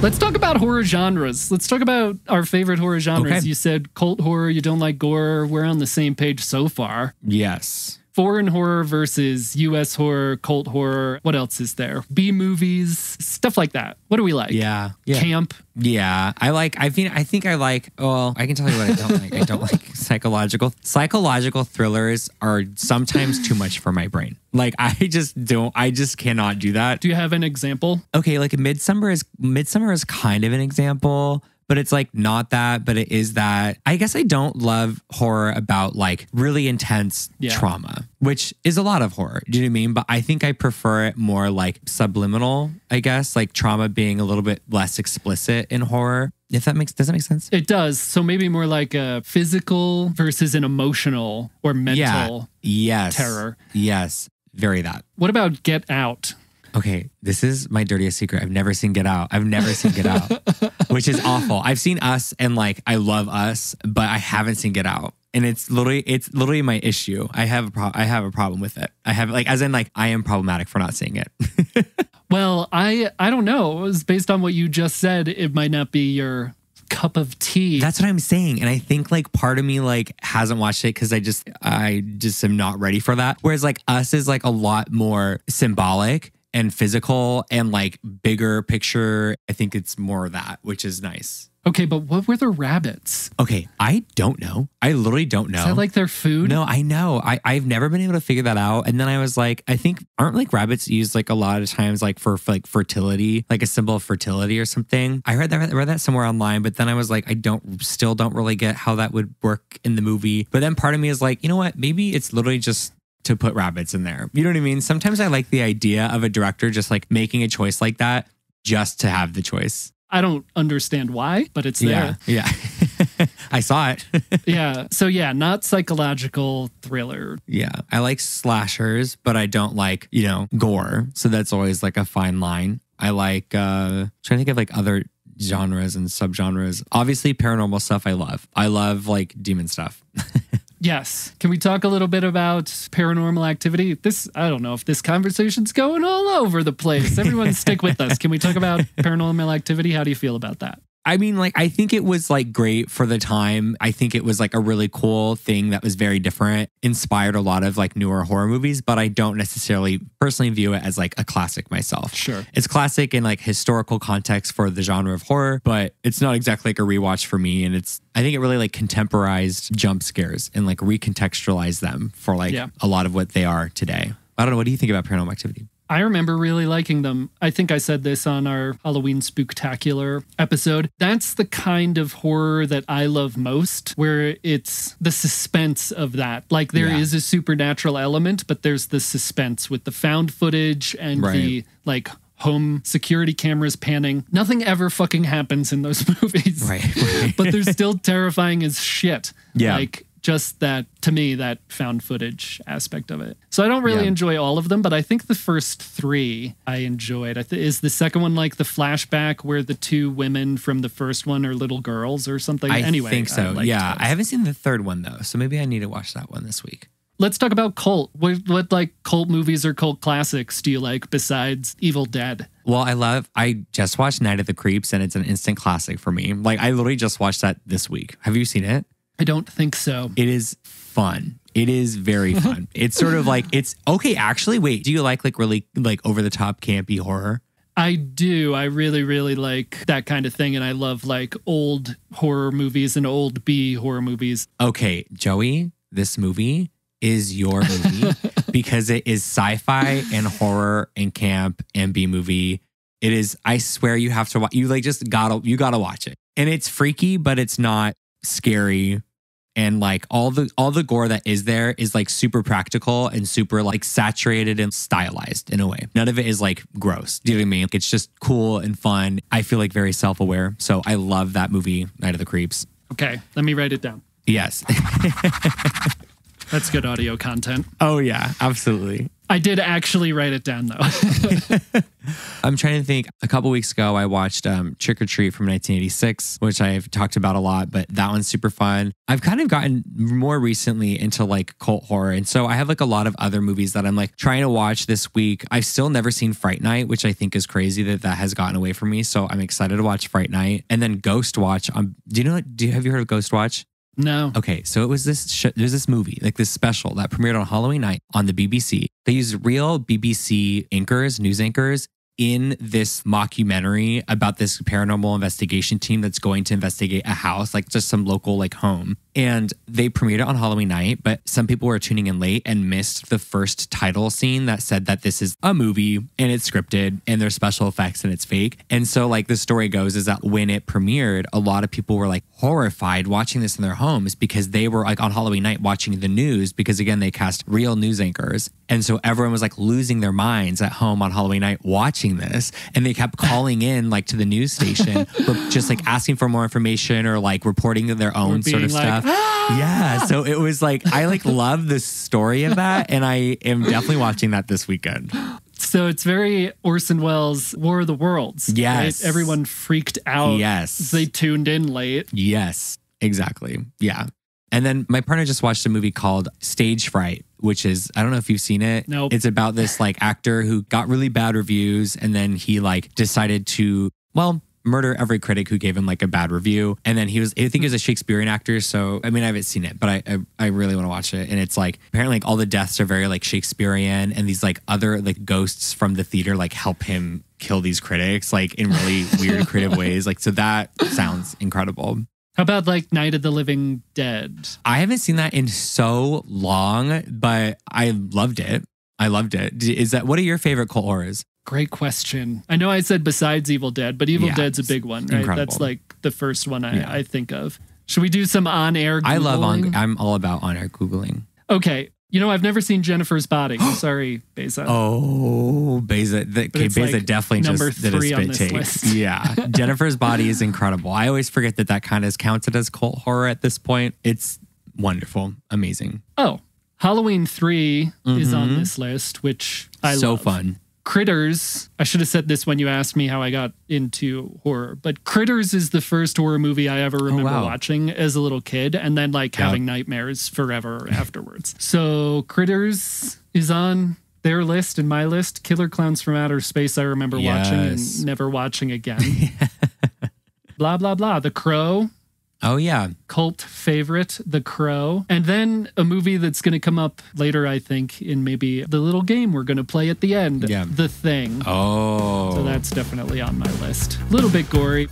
Let's talk about horror genres. Let's talk about our favorite horror genres. Okay. You said cult horror, you don't like gore. We're on the same page so far. Yes. Foreign horror versus US horror, cult horror. What else is there? B movies, stuff like that. What do we like? Yeah. Camp. Yeah. I think I like, well, I can tell you what I don't like. I don't like psychological thrillers are sometimes too much for my brain. Like I just cannot do that. Do you have an example? Okay, like Midsummer is kind of an example. But it's like not that, but it is that. I guess I don't love horror about like really intense trauma, which is a lot of horror. Do you know what I mean? But I think I prefer it more like subliminal, I guess, like trauma being a little bit less explicit in horror. Does that make sense? It does. So maybe more like a physical versus an emotional or mental terror. Yes. Very that. What about Get Out? Okay, this is my dirtiest secret. I've never seen Get Out. I've never seen Get Out, which is awful. I've seen Us and like I love Us, but I haven't seen Get Out. And it's literally my issue. I have a problem with it. I have like, as in like, I am problematic for not seeing it. Well, I don't know. It was based on what you just said. It might not be your cup of tea. That's what I'm saying. And I think like part of me like hasn't watched it because I just am not ready for that. Whereas like Us is like a lot more symbolic and physical and like bigger picture. I think it's more of that, which is nice. Okay, but what were the rabbits? Okay, I don't know. I literally don't know. Is that like their food? No, I know. I've never been able to figure that out. And then I was like, I think, aren't like rabbits used like a lot of times like for like fertility, like a symbol of fertility or something? I read that somewhere online, but then I was like, still don't really get how that would work in the movie. But then part of me is like, you know what? Maybe it's literally just to put rabbits in there. You know what I mean? Sometimes I like the idea of a director just like making a choice like that just to have the choice. I don't understand why, but it's there. Yeah. I saw it. Yeah. So yeah, not psychological thriller. Yeah. I like slashers, but I don't like, gore. So that's always like a fine line. I like, trying to think of like other genres and subgenres. Obviously paranormal stuff I love. I love like demon stuff. Yes. Can we talk a little bit about Paranormal Activity? I don't know if this conversation's going all over the place. Everyone stick with us. Can we talk about Paranormal Activity? How do you feel about that? I mean, like, I think it was like great for the time. I think it was like a really cool thing that was very different, inspired a lot of like newer horror movies, but I don't necessarily personally view it as like a classic myself. Sure. It's classic in like historical context for the genre of horror, but it's not exactly like a rewatch for me. And I think it really like contemporized jump scares and like recontextualized them for like a lot of what they are today. I don't know. What do you think about Paranormal Activity? I remember really liking them. I think I said this on our Halloween Spooktacular episode. That's the kind of horror that I love most, where it's the suspense of that. Like there is a supernatural element, but there's the suspense with the found footage and the like home security cameras panning. Nothing ever fucking happens in those movies. Right. But they're still terrifying as shit. Yeah. Like just that, to me, that found footage aspect of it. So I don't really enjoy all of them, but I think the first three I enjoyed. Is the second one like the flashback where the two women from the first one are little girls or something? I think so. Yeah. I haven't seen the third one though, so maybe I need to watch that one this week. Let's talk about cult. What like cult movies or cult classics do you like besides Evil Dead? Well, I just watched Night of the Creeps and it's an instant classic for me. Like I literally just watched that this week. Have you seen it? I don't think so. It is fun. It is very fun. It's sort of like, it's okay. Actually, wait, do you like really like over the top campy horror? I do. I really, really like that kind of thing. And I love like old horror movies and old B horror movies. Okay, Joey, this movie is your movie because it is sci-fi and horror and camp and B movie. It is, I swear you have to watch, you gotta watch it. And it's freaky, but it's not scary. And like all the gore that is there is like super practical and super like saturated and stylized in a way. None of it is like gross. Do you know what I mean? It's just cool and fun. I feel like very self-aware. So I love that movie, Night of the Creeps. Okay, let me write it down. Yes. That's good audio content. Oh yeah, absolutely. I did actually write it down though. I'm trying to think. A couple weeks ago, I watched Trick or Treat from 1986, which I've talked about a lot, but that one's super fun. I've kind of gotten more recently into like cult horror. And so I have like a lot of other movies that I'm like trying to watch this week. I've still never seen Fright Night, which I think is crazy that has gotten away from me. So I'm excited to watch Fright Night. And then Ghost Watch. Have you heard of Ghost Watch? No. Okay, so it was there's this movie, like this special that premiered on Halloween night on the BBC. They used real BBC anchors, news anchors, in this mockumentary about this paranormal investigation team that's going to investigate a house, like just some local like home. And they premiered it on Halloween night, but some people were tuning in late and missed the first title scene that said that this is a movie and it's scripted and there's special effects and it's fake. And so like the story goes is that when it premiered, a lot of people were like horrified watching this in their homes because they were like on Halloween night watching the news because again, they cast real news anchors. And so everyone was like losing their minds at home on Halloween night watching this. And they kept calling in like to the news station, just like asking for more information or like reporting their own sort of stuff. Yeah. So it was like, I like love the story of that. And I am definitely watching that this weekend. So it's very Orson Welles' War of the Worlds. Yes. Right? Everyone freaked out. Yes. They tuned in late. Yes, exactly. Yeah. And then my partner just watched a movie called Stage Fright, which is, I don't know if you've seen it. Nope. It's about this like actor who got really bad reviews and then he like decided to, murder every critic who gave him like a bad review. And then I think he was a Shakespearean actor. So, I mean, I haven't seen it, but I really want to watch it. And it's like, apparently like all the deaths are very like Shakespearean and these like other like ghosts from the theater like help him kill these critics like in really weird creative ways. Like, so that sounds incredible. How about like Night of the Living Dead? I haven't seen that in so long, but I loved it. What are your favorite cult horrors? Great question. I know I said besides Evil Dead, but Evil Dead's a big one, right? Incredible. That's like the first one I think of. Should we do some on-air Googling? I'm all about on-air Googling. Okay. You know, I've never seen Jennifer's Body. Sorry, Beza. Oh, Beza. Beza like definitely just did a spit take. List. Yeah. Jennifer's Body is incredible. I always forget that kind of is counted as cult horror at this point. It's wonderful. Amazing. Oh, Halloween 3 is on this list, which I love. So fun. Critters, I should have said this when you asked me how I got into horror, but Critters is the first horror movie I ever remember watching as a little kid and then like having nightmares forever afterwards. So Critters is on their list and my list. Killer Clowns from Outer Space I remember watching and never watching again. Blah, blah, blah. The Crow. Oh, yeah. Cult favorite, The Crow. And then a movie that's going to come up later, I think, in maybe the little game we're going to play at the end. Yeah. The Thing. Oh. So that's definitely on my list. A little bit gory.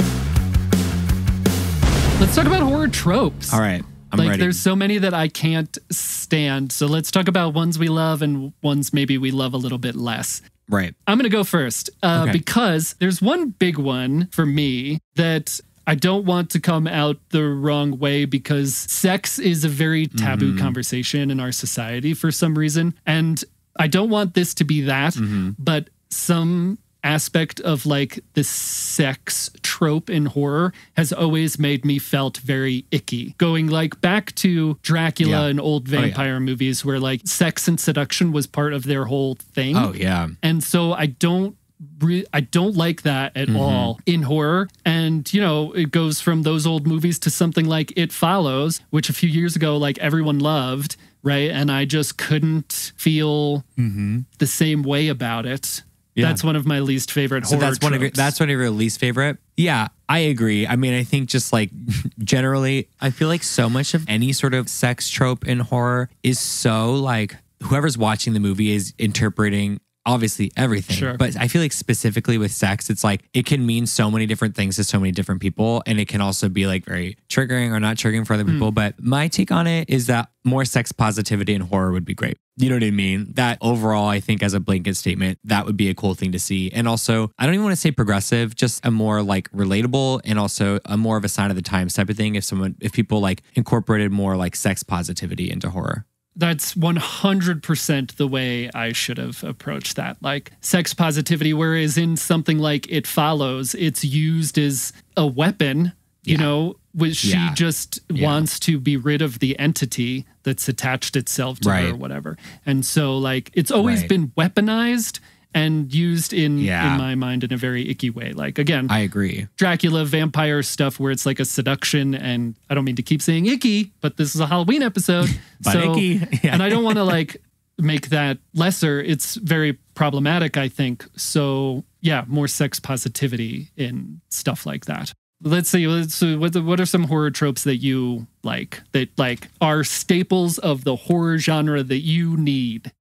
Let's talk about horror tropes. All right. I'm ready. There's so many that I can't stand. So let's talk about ones we love and ones maybe we love a little bit less. Right. I'm going to go first because there's one big one for me that I don't want to come out the wrong way, because sex is a very taboo conversation in our society for some reason. And I don't want this to be that, but some aspect of like the sex trope in horror has always made me felt very icky. Going like back to Dracula and old vampire movies where like sex and seduction was part of their whole thing. Oh yeah. And so I don't like that at all in horror. And, you know, it goes from those old movies to something like It Follows, which a few years ago, like everyone loved, right? And I just couldn't feel the same way about it. Yeah. That's one of my least favorite horror tropes. That's one of your least favorite? Yeah, I agree. I mean, I think just like generally, I feel like so much of any sort of sex trope in horror is so like whoever's watching the movie is interpreting obviously everything. Sure. But I feel like specifically with sex, it's like it can mean so many different things to so many different people. And it can also be like very triggering or not triggering for other people. But my take on it is that more sex positivity in horror would be great. You know what I mean? That overall, I think as a blanket statement, that would be a cool thing to see. And also, I don't even want to say progressive, just a more like relatable and also a more of a sign of the times type of thing. If people like incorporated more like sex positivity into horror. That's 100% the way I should have approached that. Like sex positivity, whereas in something like It Follows, it's used as a weapon, you know, which she just wants to be rid of the entity that's attached itself to her or whatever. And so like it's always been weaponized and used in my mind in a very icky way. Like, again, I agree. Dracula vampire stuff where it's like a seduction, and I don't mean to keep saying icky, but this is a Halloween episode. But icky. Yeah. And I don't want to like make that lesser. It's very problematic, I think. So yeah, more sex positivity in stuff like that. Let's see. What are some horror tropes that you like, that like are staples of the horror genre that you need?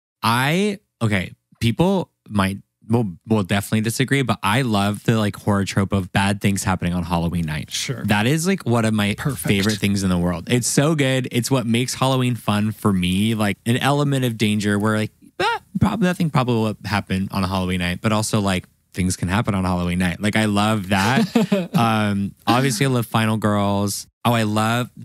People will definitely disagree, but I love the like horror trope of bad things happening on Halloween night. Sure. That is like one of my favorite things in the world. It's so good. It's what makes Halloween fun for me. Like an element of danger where like nothing probably will happen on a Halloween night, but also like things can happen on Halloween night. Like I love that. Obviously I love Final Girls.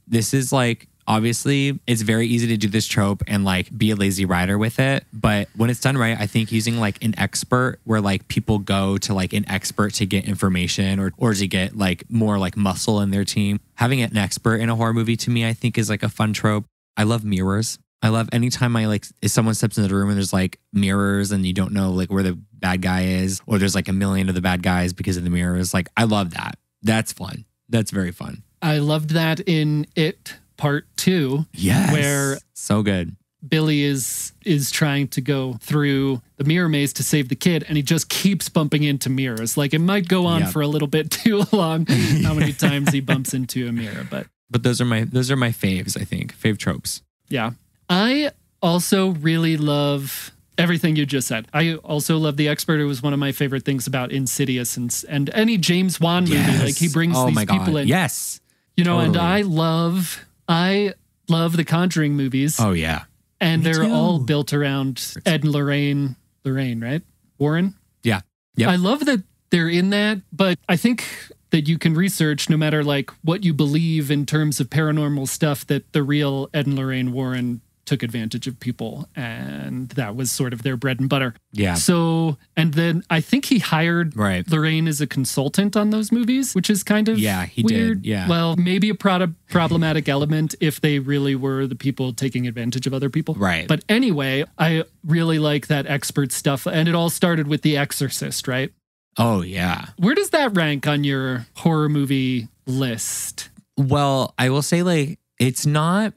This is like, obviously, it's very easy to do this trope and like be a lazy writer with it. But when it's done right, I think using like an expert where like people go to like an expert to get information or to get like more like muscle in their team. Having an expert in a horror movie to me, I think is like a fun trope. I love mirrors. I love anytime if someone steps into the room and there's like mirrors and you don't know like where the bad guy is, or there's like a million of the bad guys because of the mirrors. Like I love that. That's fun. That's very fun. I loved that in It Part 2. Yes. Where so good. Billy is trying to go through the mirror maze to save the kid, and he just keeps bumping into mirrors. Like it might go on for a little bit too long how many times he bumps into a mirror, but those are my faves, I think. Fave tropes. Yeah. I also really love everything you just said. I also love The Expert. It was one of my favorite things about Insidious and any James Wan movie. Like he brings these people in. Yes. You know, and I love the Conjuring movies. Oh yeah. And they're all built around Ed and Lorraine, right? Warren? Yeah. Yep. I love that they're in that, but I think that you can research no matter like what you believe in terms of paranormal stuff, that the real Ed and Lorraine Warren took advantage of people, and that was sort of their bread and butter. Yeah. So, and then I think he hired Lorraine as a consultant on those movies, which is kind of he weird. did. Yeah. Well, maybe a problematic element if they really were the people taking advantage of other people. Right. But anyway, I really like that expert stuff, and it all started with The Exorcist, right? Oh yeah. Where does that rank on your horror movie list? Well, I will say like it's not.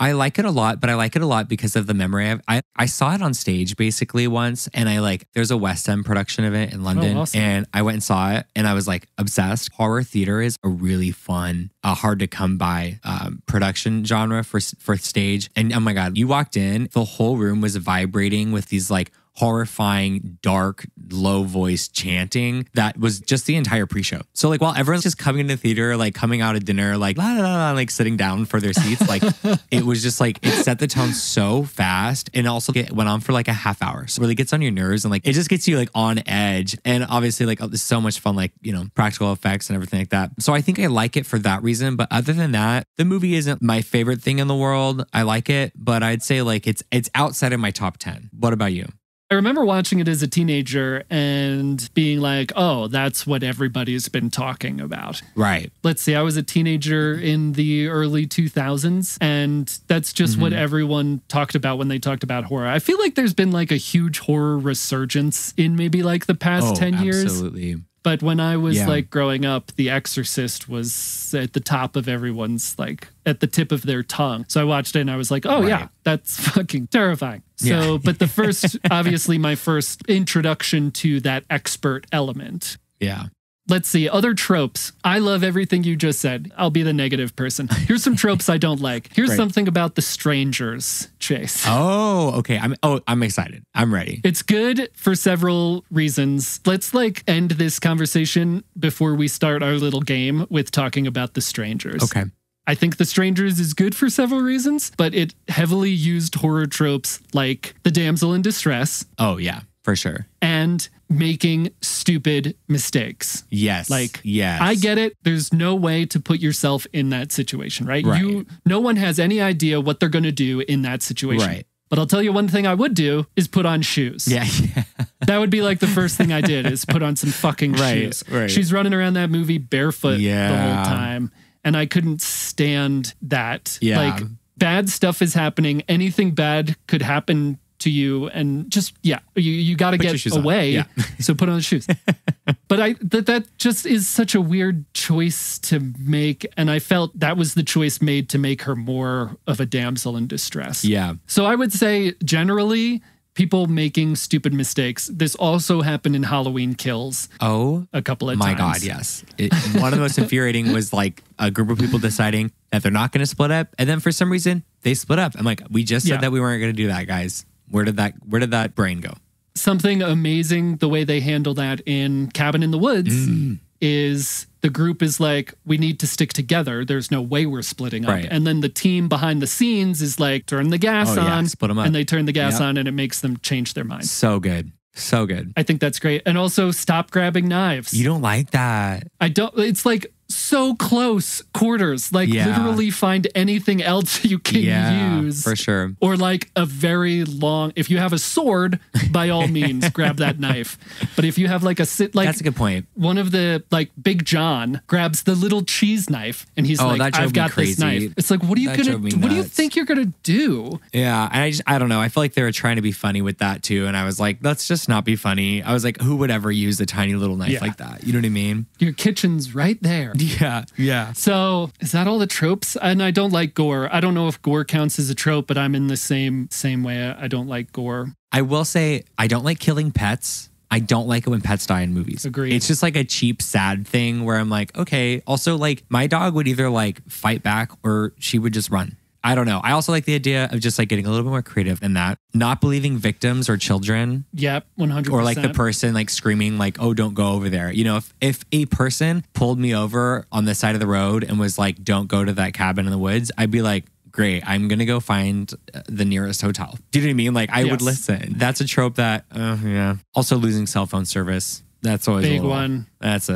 I like it a lot, but I like it a lot because of the memory. I saw it on stage basically once, and there's a West End production of it in London, and I went and saw it, and I was like obsessed. Horror theater is a really fun, hard to come by production genre for stage. And oh my God, you walked in, the whole room was vibrating with these like horrifying, dark, low voice chanting that was just the entire pre-show. So like while everyone's just coming into the theater, like coming out of dinner, like la la la, like sitting down for their seats, like it was just like it set the tone so fast, and also it went on for like a half hour. So it really gets on your nerves, and like it just gets you like on edge. And obviously like there's so much fun, like, you know, practical effects and everything like that. So I think I like it for that reason. But other than that, the movie isn't my favorite thing in the world. I like it, but I'd say like it's outside of my top 10. What about you? I remember watching it as a teenager and being like, oh, that's what everybody's been talking about. Right. Let's see, I was a teenager in the early 2000s, and that's just what everyone talked about when they talked about horror. I feel like there's been like a huge horror resurgence in maybe like the past 10 years. Absolutely. But when I was like growing up, The Exorcist was at the top of everyone's, like at the tip of their tongue. So I watched it and I was like, oh yeah, that's fucking terrifying. So, but the first, obviously my first introduction to that expert element. Yeah. Let's see, other tropes. I love everything you just said. I'll be the negative person. Here's some tropes I don't like. Here's something about the strangers, Chase. Oh, okay. I'm excited. I'm ready. It's good for several reasons. Let's like end this conversation before we start our little game with talking about the strangers. Okay. I think The Strangers is good for several reasons, but it heavily used horror tropes like the damsel in distress. Oh, yeah, for sure. And making stupid mistakes. Yes. Like, yes. I get it. There's no way to put yourself in that situation, right? No one has any idea what they're going to do in that situation. Right. But I'll tell you one thing I would do is put on shoes. Yeah. That would be like the first thing I did is put on some fucking shoes. Right. She's running around that movie barefoot the whole time. And I couldn't stand that. Yeah. Like, bad stuff is happening. Anything bad could happen to you, and just you got to get away. Yeah. So put on the shoes. But that just is such a weird choice to make, and I felt that was the choice made to make her more of a damsel in distress. Yeah. So I would say generally people making stupid mistakes. This also happened in Halloween Kills. Oh, a couple of my times. God, yes. One of the most infuriating was like a group of people deciding that they're not going to split up, and then for some reason they split up. I'm like, we just said that we weren't going to do that, guys. Where did that brain go? Something amazing, the way they handle that in Cabin in the Woods is the group is like, we need to stick together. There's no way we're splitting up. Right. And then the team behind the scenes is like, turn the gas on. Split them up. And they turn the gas on and it makes them change their mind. So good. So good. I think that's great. And also stop grabbing knives. You don't like that. I don't. It's like so close quarters. Like literally find anything else you can use. For sure. Or like a very long, if you have a sword, by all means, grab that knife. But if you have like that's a good point. One of the like Big John grabs the little cheese knife and he's like, I've got this knife. It's like, what do you think you're gonna do? Yeah. And I don't know. I feel like they were trying to be funny with that too. And I was like, let's just not be funny. I was like, who would ever use a tiny little knife like that? You know what I mean? Your kitchen's right there. Yeah. Yeah. So is that all the tropes? And I don't like gore. I don't know if gore counts as a trope, but I'm in the same way. I don't like gore. I will say I don't like killing pets. I don't like it when pets die in movies. Agreed. It's just like a cheap, sad thing where I'm like, okay. Also, like my dog would either like fight back or she would just run. I don't know. I also like the idea of just like getting a little bit more creative in that. Not believing victims or children. Yep, 100%. Or like the person like screaming like, oh, don't go over there. You know, if a person pulled me over on the side of the road and was like, don't go to that cabin in the woods, I'd be like, great, I'm going to go find the nearest hotel. Do you know what I mean? Like I would listen. That's a trope that, Also losing cell phone service. That's always big one. That's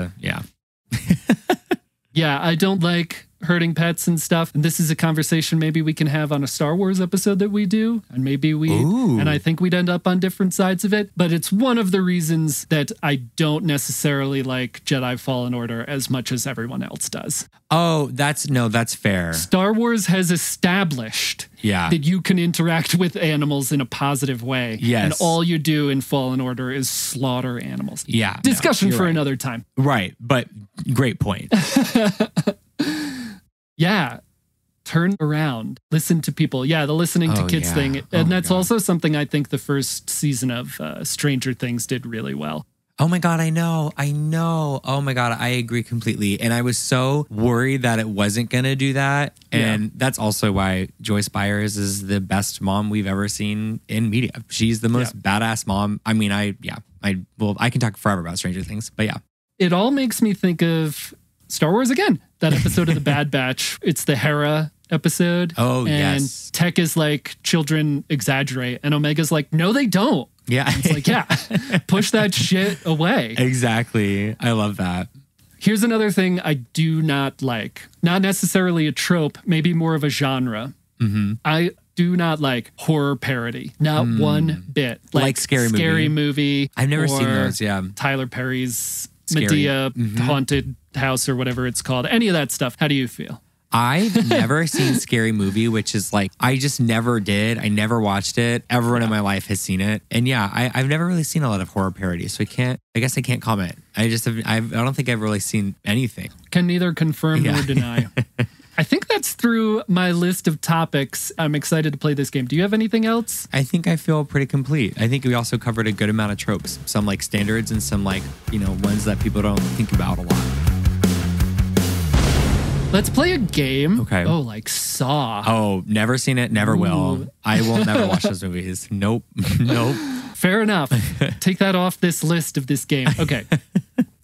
Yeah, I don't like hurting pets and stuff. And this is a conversation maybe we can have on a Star Wars episode that we do. And maybe and I think we'd end up on different sides of it. But it's one of the reasons that I don't necessarily like Jedi Fallen Order as much as everyone else does. Oh, that's fair. Star Wars has established that you can interact with animals in a positive way. Yes. And all you do in Fallen Order is slaughter animals. Yeah. Discussion for another time. Right. But great point. Yeah. Turn around. Listen to people. Yeah, the listening to kids thing. And that's also something I think the first season of Stranger Things did really well. Oh my God, I know. Oh my God, I agree completely. And I was so worried that it wasn't going to do that. And that's also why Joyce Byers is the best mom we've ever seen in media. She's the most badass mom. I mean, I can talk forever about Stranger Things, but yeah. It all makes me think of Star Wars again. That episode of The Bad Batch. It's the Hera episode. Oh, and yes. Tech is like, children exaggerate. And Omega's like, no, they don't. Yeah. It's like, yeah, push that shit away. Exactly. I love that. Here's another thing I do not like. Not necessarily a trope, maybe more of a genre. Mm-hmm. I do not like horror parody. Not one bit. Like Scary Movie. I've never seen those, yeah. Tyler Perry's Scary. Medea Haunted House or whatever it's called. Any of that stuff. How do you feel? I've never seen Scary Movie, which is like, I just never did. I never watched it. Everyone in my life has seen it. And yeah, I've never really seen a lot of horror parodies. So I guess I can't comment. I don't think I've really seen anything. Can neither confirm nor deny. I think that's through my list of topics. I'm excited to play this game. Do you have anything else? I think I feel pretty complete. I think we also covered a good amount of tropes, some like standards and some like, ones that people don't think about a lot. Let's play a game. Okay. Oh, like Saw. Oh, never seen it, never will. I will never watch those movies. Nope. Fair enough. Take that off this list of this game. Okay.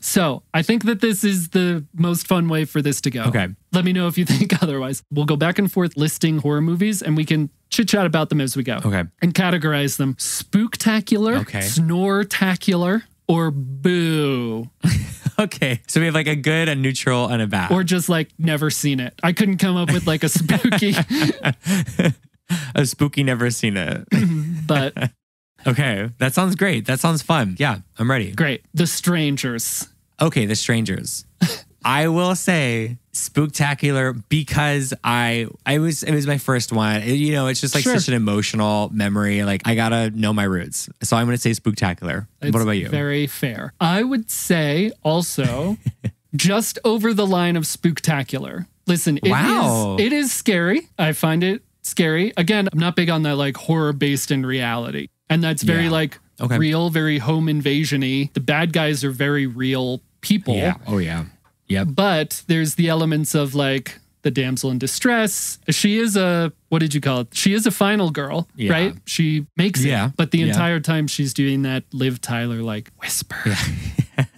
So I think that this is the most fun way for this to go. Okay. Let me know if you think otherwise. We'll go back and forth listing horror movies and we can chit chat about them as we go. Okay. And categorize them. Spooktacular, Snortacular, or Booooo. Okay. So we have like a good, a neutral, and a bad. Or just like never seen it. I couldn't come up with like a spooky. A spooky never seen it. But. Okay. That sounds great. That sounds fun. Yeah, I'm ready. Great. The Strangers. Okay, The Strangers. I will say Spooktacular because it was my first one. It's just like such an emotional memory. Like I gotta know my roots. So I'm gonna say Spooktacular. What about you? Very fair. I would say also just over the line of Spooktacular. Listen, it is scary. I find it scary. Again, I'm not big on that like horror based in reality. And that's very real, very home invasion-y. The bad guys are very real people. Yeah. Oh yeah. Yep. But there's the elements of like the damsel in distress. She is what did you call it? She is a final girl, right? She makes it. But the entire time she's doing that Liv Tyler like whisper. Yeah.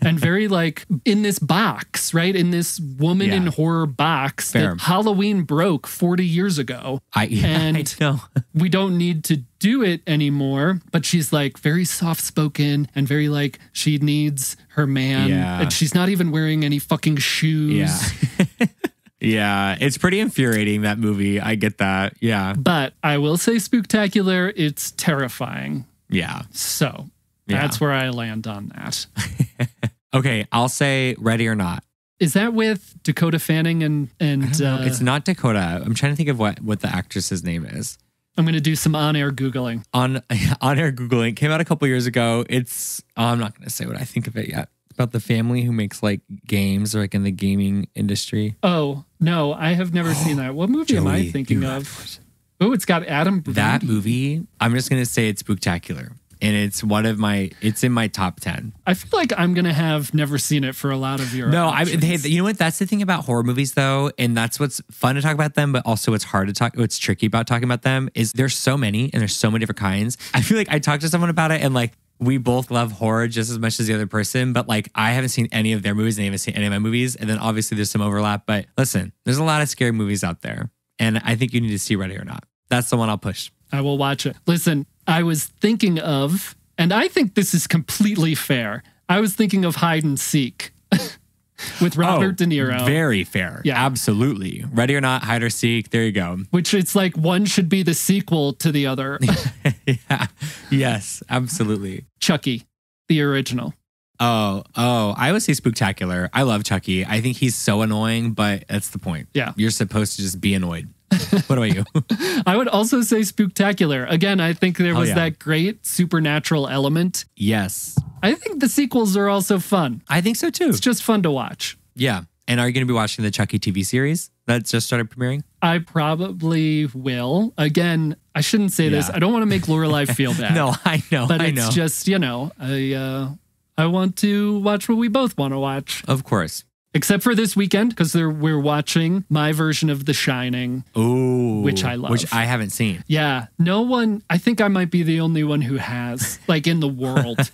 And very like in this box, right? In this woman in horror box that Halloween broke 40 years ago. I know. We don't need to do it anymore. But she's like very soft-spoken and very like she needs her man. Yeah. And she's not even wearing any fucking shoes. Yeah. Yeah, it's pretty infuriating, that movie. I get that. Yeah. But I will say Spooktacular, it's terrifying. Yeah. So that's where I land on that. Okay, I'll say Ready or Not. Is that with Dakota Fanning and it's not Dakota. I'm trying to think of what the actress's name is. I'm going to do some on-air Googling. On-air Googling. Came out a couple years ago. I'm not going to say what I think of it yet. About the family who makes like games or like in the gaming industry. Oh, no, I have never seen that. What movie am I thinking of? Oh, it's got Adam Brody. That movie, I'm just going to say it's Spooktacular. And it's it's in my top 10. I feel like I'm going to have never seen it for a lot of your you know what? That's the thing about horror movies though. And that's what's fun to talk about them, but also what's tricky about talking about them is there's so many and there's so many different kinds. I feel like I talked to someone about it and like, we both love horror just as much as the other person, but like I haven't seen any of their movies and they haven't seen any of my movies. And then obviously there's some overlap, but listen, there's a lot of scary movies out there. And I think you need to see Ready or Not. That's the one I'll push. I will watch it. Listen, I was thinking of, and I think this is completely fair. I was thinking of Hide and Seek with Robert De Niro. Very fair. Yeah, absolutely. Ready or Not, Hide or Seek. There you go. Which it's like one should be the sequel to the other. Yeah. Yes, absolutely. Chucky, the original. Oh, I would say Spooktacular. I love Chucky. I think he's so annoying, but that's the point. Yeah. You're supposed to just be annoyed. What about you? I would also say Spooktacular. Again, I think there was that great supernatural element. Yes. I think the sequels are also fun. I think so too. It's just fun to watch. Yeah. And are you going to be watching the Chucky TV series that just started premiering? I probably will. Again, I shouldn't say this. I don't want to make Lorelai feel bad. No, I know. But it's just, I I want to watch what we both want to watch. Of course. Except for this weekend, because we're watching my version of The Shining. Ooh. Which I love. Which I haven't seen. Yeah. No one, I think I might be the only one who has, like, in the world.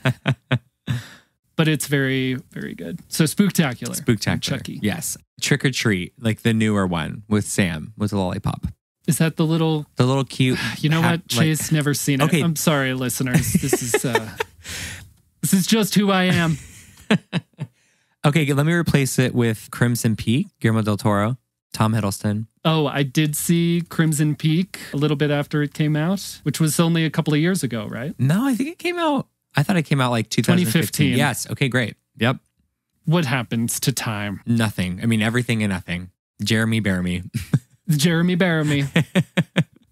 But it's very, very good. So Spooktacular. Spooktacular. Chucky. Yes. Trick or Treat, like the newer one with Sam, with the lollipop. Is that the little cute? You know what? Chase never seen it. Okay. I'm sorry, listeners. This is just who I am. Okay, let me replace it with Crimson Peak, Guillermo del Toro, Tom Hiddleston. Oh, I did see Crimson Peak a little bit after it came out, which was only a couple of years ago, right? No, I think it came out. I thought it came out like 2015. 2015. Yes. Okay, great. Yep. What happens to time? Nothing. I mean, everything and nothing. Jeremy Bearimy. Jeremy Bearimy.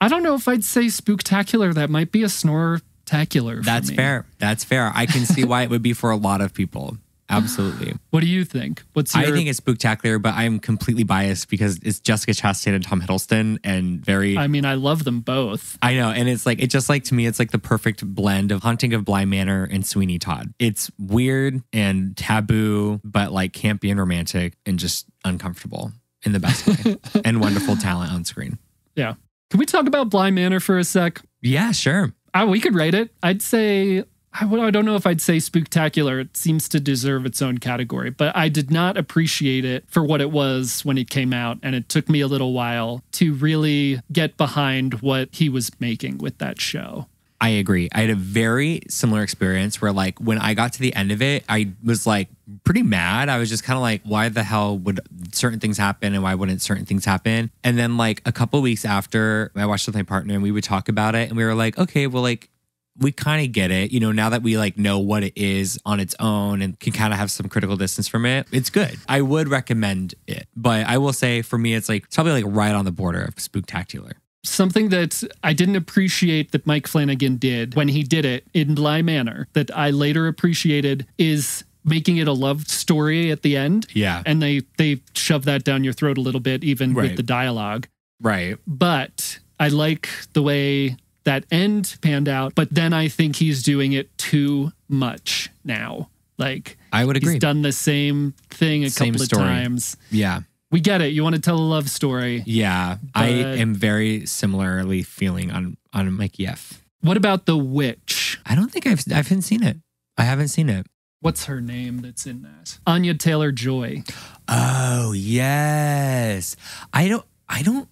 I don't know if I'd say Spooktacular. That might be a Snortacular. That's fair. That's fair. I can see why it would be for a lot of people. Absolutely. What do you think? I think it's Spooktacular, but I'm completely biased because it's Jessica Chastain and Tom Hiddleston and I mean, I love them both. I know. And it's like, to me, it's like the perfect blend of Haunting of Bly Manor and Sweeney Todd. It's weird and taboo, but like campy and romantic and just uncomfortable in the best way and wonderful talent on screen. Yeah. Can we talk about Bly Manor for a sec? Yeah, sure. We could rate it. I'd say... I don't know if I'd say Spooktacular. It seems to deserve its own category, but I did not appreciate it for what it was when it came out. And it took me a little while to really get behind what he was making with that show. I agree. I had a very similar experience where like when I got to the end of it, I was like pretty mad. I was just kind of like, why the hell would certain things happen and why wouldn't certain things happen? And then like a couple of weeks after, I watched with my partner and we would talk about it and we were like, okay, well like, we kind of get it, you know, now that we like know what it is on its own and can kind of have some critical distance from it. It's good. I would recommend it, but I will say for me, it's probably like right on the border of Spooktacular. Something that I didn't appreciate that Mike Flanagan did when he did it in Bly Manor that I later appreciated is making it a love story at the end. Yeah. And they shove that down your throat a little bit, even Right. with the dialogue. Right. But I like the way that end panned out, but then I think he's doing it too much now. Like, I would agree. He's done the same thing a couple of times. Yeah. We get it. You want to tell a love story. Yeah. I am very similarly feeling on Mikey F. What about The Witch? I don't think I haven't seen it. I haven't seen it. What's her name that's in that? Anya Taylor-Joy. Oh, yes. I don't.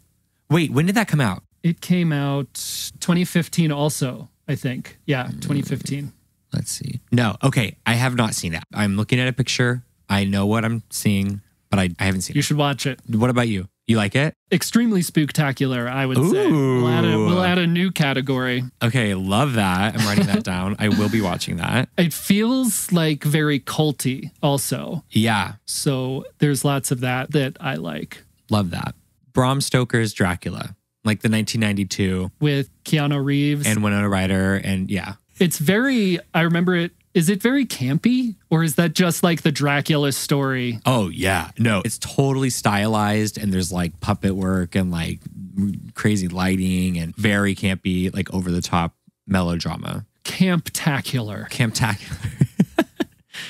Wait, when did that come out? It came out 2015 also, I think. Yeah, 2015. Let's see. No, okay. I have not seen it. I'm looking at a picture. I know what I'm seeing, but I haven't seen it. You should watch it. What about you? You like it? Extremely Spooktacular, I would say. We'll add a new category. Okay, love that. I'm writing that down. I will be watching that. It feels like very culty also. Yeah. So there's lots of that I like. Love that. Bram Stoker's Dracula. Like the 1992. With Keanu Reeves. And Winona Ryder. And yeah. It's very, I remember it. Is it very campy? Or is that just like the Dracula story? Oh, yeah. No, it's totally stylized. And there's like puppet work and like crazy lighting and very campy, like over the top melodrama. Camptacular. Camptacular.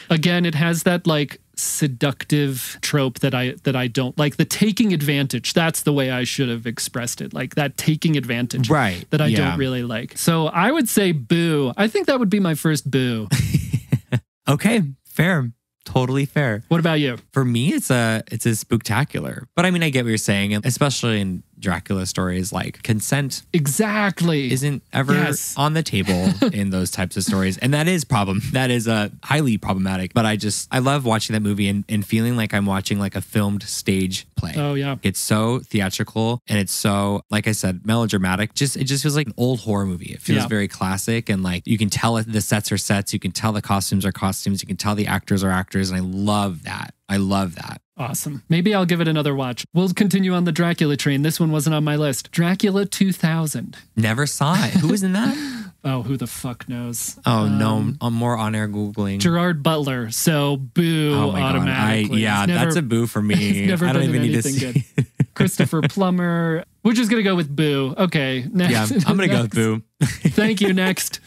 Again, it has that like seductive trope that I don't like. The taking advantage. That's the way I should have expressed it. Like that taking advantage. Right. That I don't really like. So I would say boo. I think that would be my first boo. Okay. Fair. Totally fair. What about you? For me, it's a Spooktacular. But I mean, I get what you're saying, and especially in Dracula stories, like consent exactly isn't ever on the table in those types of stories. And that is highly problematic. But I love watching that movie and feeling like I'm watching like a filmed stage play. Oh yeah. It's so theatrical and it's so, like I said, melodramatic. It just feels like an old horror movie. It feels very classic, and like you can tell the sets are sets, you can tell the costumes are costumes, you can tell the actors are actors, and I love that. I love that. Awesome. Maybe I'll give it another watch. We'll continue on the Dracula train. This one wasn't on my list. Dracula 2000. Never saw it. Who was in that? Oh, who the fuck knows? Oh, no. I'm more on-air Googling. Gerard Butler. So boo automatically. That's a boo for me. He's never I don't been even in need to anything see. good. Christopher Plummer. We're just going to go with boo. Okay. Next. Yeah, I'm going to go with boo. Thank you. Next.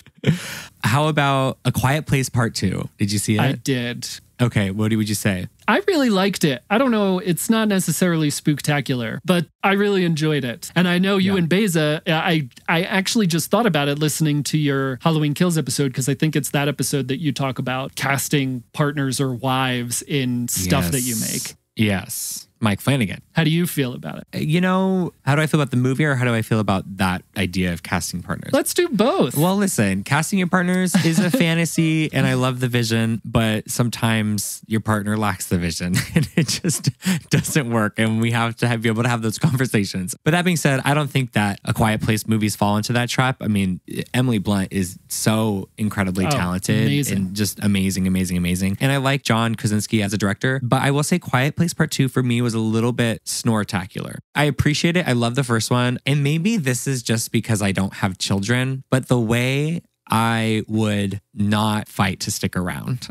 How about A Quiet Place Part 2? Did you see it? I did. Okay, what would you say? I really liked it. I don't know, it's not necessarily spooktacular, but I really enjoyed it. And I know you and Beza, I actually just thought about it listening to your Halloween Kills episode, because I think it's that episode that you talk about casting partners or wives in stuff that you make. Yes. Mike Flanagan. How do you feel about it? You know, how do I feel about the movie, or how do I feel about that idea of casting partners? Let's do both. Well, listen, casting your partners is a fantasy, and I love the vision, but sometimes your partner lacks the vision and it just doesn't work. And we have to be able to have those conversations. But that being said, I don't think that A Quiet Place movies fall into that trap. I mean, Emily Blunt is so incredibly talented and just amazing. And I like John Krasinski as a director, but I will say Quiet Place Part 2 for me was a little bit Snortacular. I appreciate it. I love the first one. And maybe this is just because I don't have children, but the way I would not fight to stick around.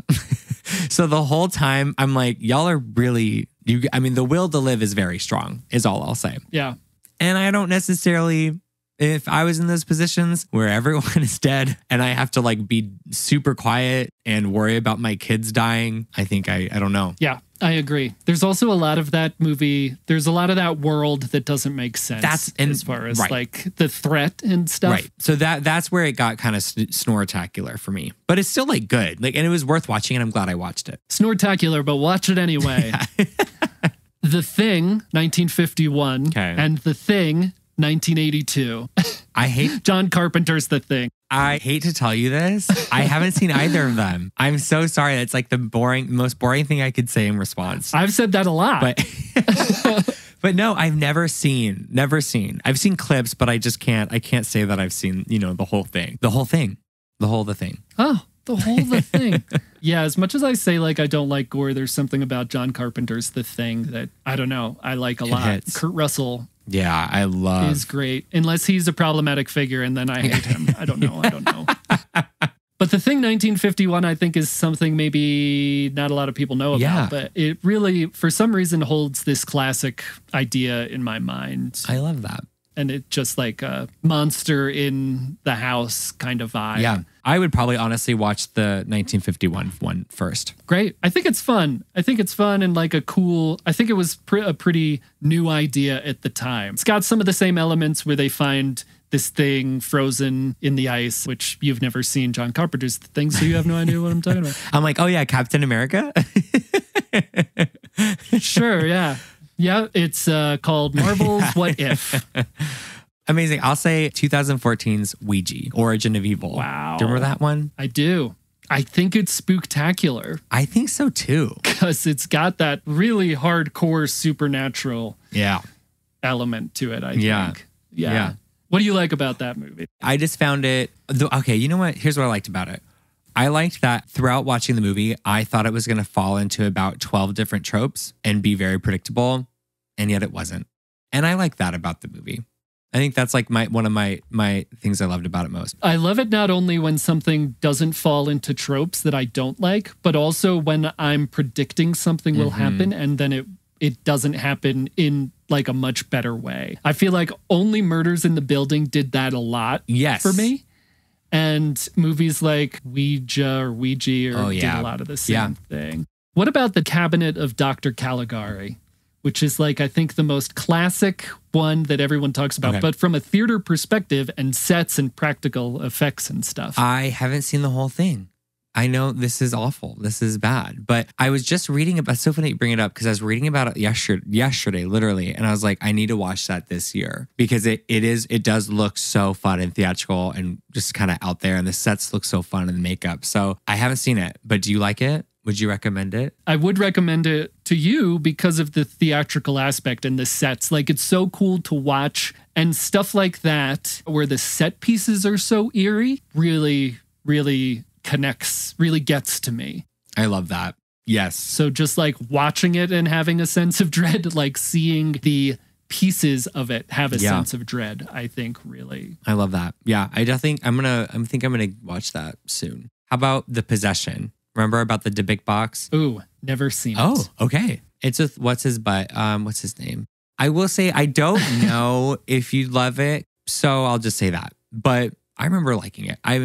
So the whole time I'm like, y'all are really, I mean, the will to live is very strong, is all I'll say. Yeah. And I don't necessarily, if I was in those positions where everyone is dead and I have to like be super quiet and worry about my kids dying, I think I don't know. Yeah, I agree. There's also a lot of that movie. There's a lot of that world that doesn't make sense. As far as like the threat and stuff. Right. So that's where it got kind of Snortacular for me. But it's still like good. Like, and it was worth watching, and I'm glad I watched it. Snortacular, but watch it anyway. The Thing, 1951, and The Thing, 1982. I hate John Carpenter's The Thing. I hate to tell you this. I haven't seen either of them. I'm so sorry. It's like the most boring thing I could say in response. I've said that a lot. But no, I've never seen. I've seen clips, but I can't say that I've seen, the whole thing. The thing. Oh, the whole thing. Yeah, as much as I say like I don't like gore, there's something about John Carpenter's The Thing that I don't know, I like a lot. Hits. Kurt Russell. Yeah, I love. Is great. Unless he's a problematic figure and then I hate him. I don't know. But The Thing 1951, I think, is something maybe not a lot of people know about, but it really, for some reason, holds this classic idea in my mind. I love that. And it's just like a monster in the house kind of vibe. Yeah. I would probably honestly watch the 1951 one first. Great. I think it's fun. And like I think it was a pretty new idea at the time. It's got some of the same elements where they find this thing frozen in the ice, which you've never seen John Carpenter's thing, so you have no idea what I'm talking about. I'm like, oh yeah, Captain America? Sure, yeah. Yeah, it's called Marvel's What If. Amazing. I'll say 2014's Ouija, Origin of Evil. Wow. Do you remember that one? I do. I think it's spooktacular. I think so too. Because it's got that really hardcore supernatural element to it, I think. Yeah. What do you like about that movie? I just found it... Okay, you know what? Here's what I liked about it. I liked that throughout watching the movie, I thought it was going to fall into about 12 different tropes and be very predictable, and yet it wasn't. And I like that about the movie. I think that's like one of my things I loved about it most. I love it not only when something doesn't fall into tropes that I don't like, but also when I'm predicting something will happen and then it doesn't happen in like a much better way. I feel like Only Murders in the Building did that a lot for me. And movies like Ouija did a lot of the same thing. What about The Cabinet of Dr. Caligari, which is like, I think, the most classic one that everyone talks about, but from a theater perspective and sets and practical effects and stuff. I haven't seen the whole thing. I know this is awful. This is bad. But I was just reading about, it's so funny you bring it up because I was reading about it yesterday, literally. And I was like, I need to watch that this year because it does look so fun and theatrical and just kind of out there. And the sets look so fun and the makeup. So I haven't seen it, but do you like it? Would you recommend it? I would recommend it to you because of the theatrical aspect and the sets. Like, it's so cool to watch, and stuff like that where the set pieces are so eerie really, really connects, really gets to me. I love that. Yes. So just like watching it and having a sense of dread, like seeing the pieces of it have a sense of dread, I think really. I love that. Yeah, I think I'm gonna watch that soon. How about The Possession? Remember about the Dybbuk box? Ooh, never seen it. Oh, okay. It's with what's his name? I will say I don't know if you'd love it, so I'll just say that. But I remember liking it. I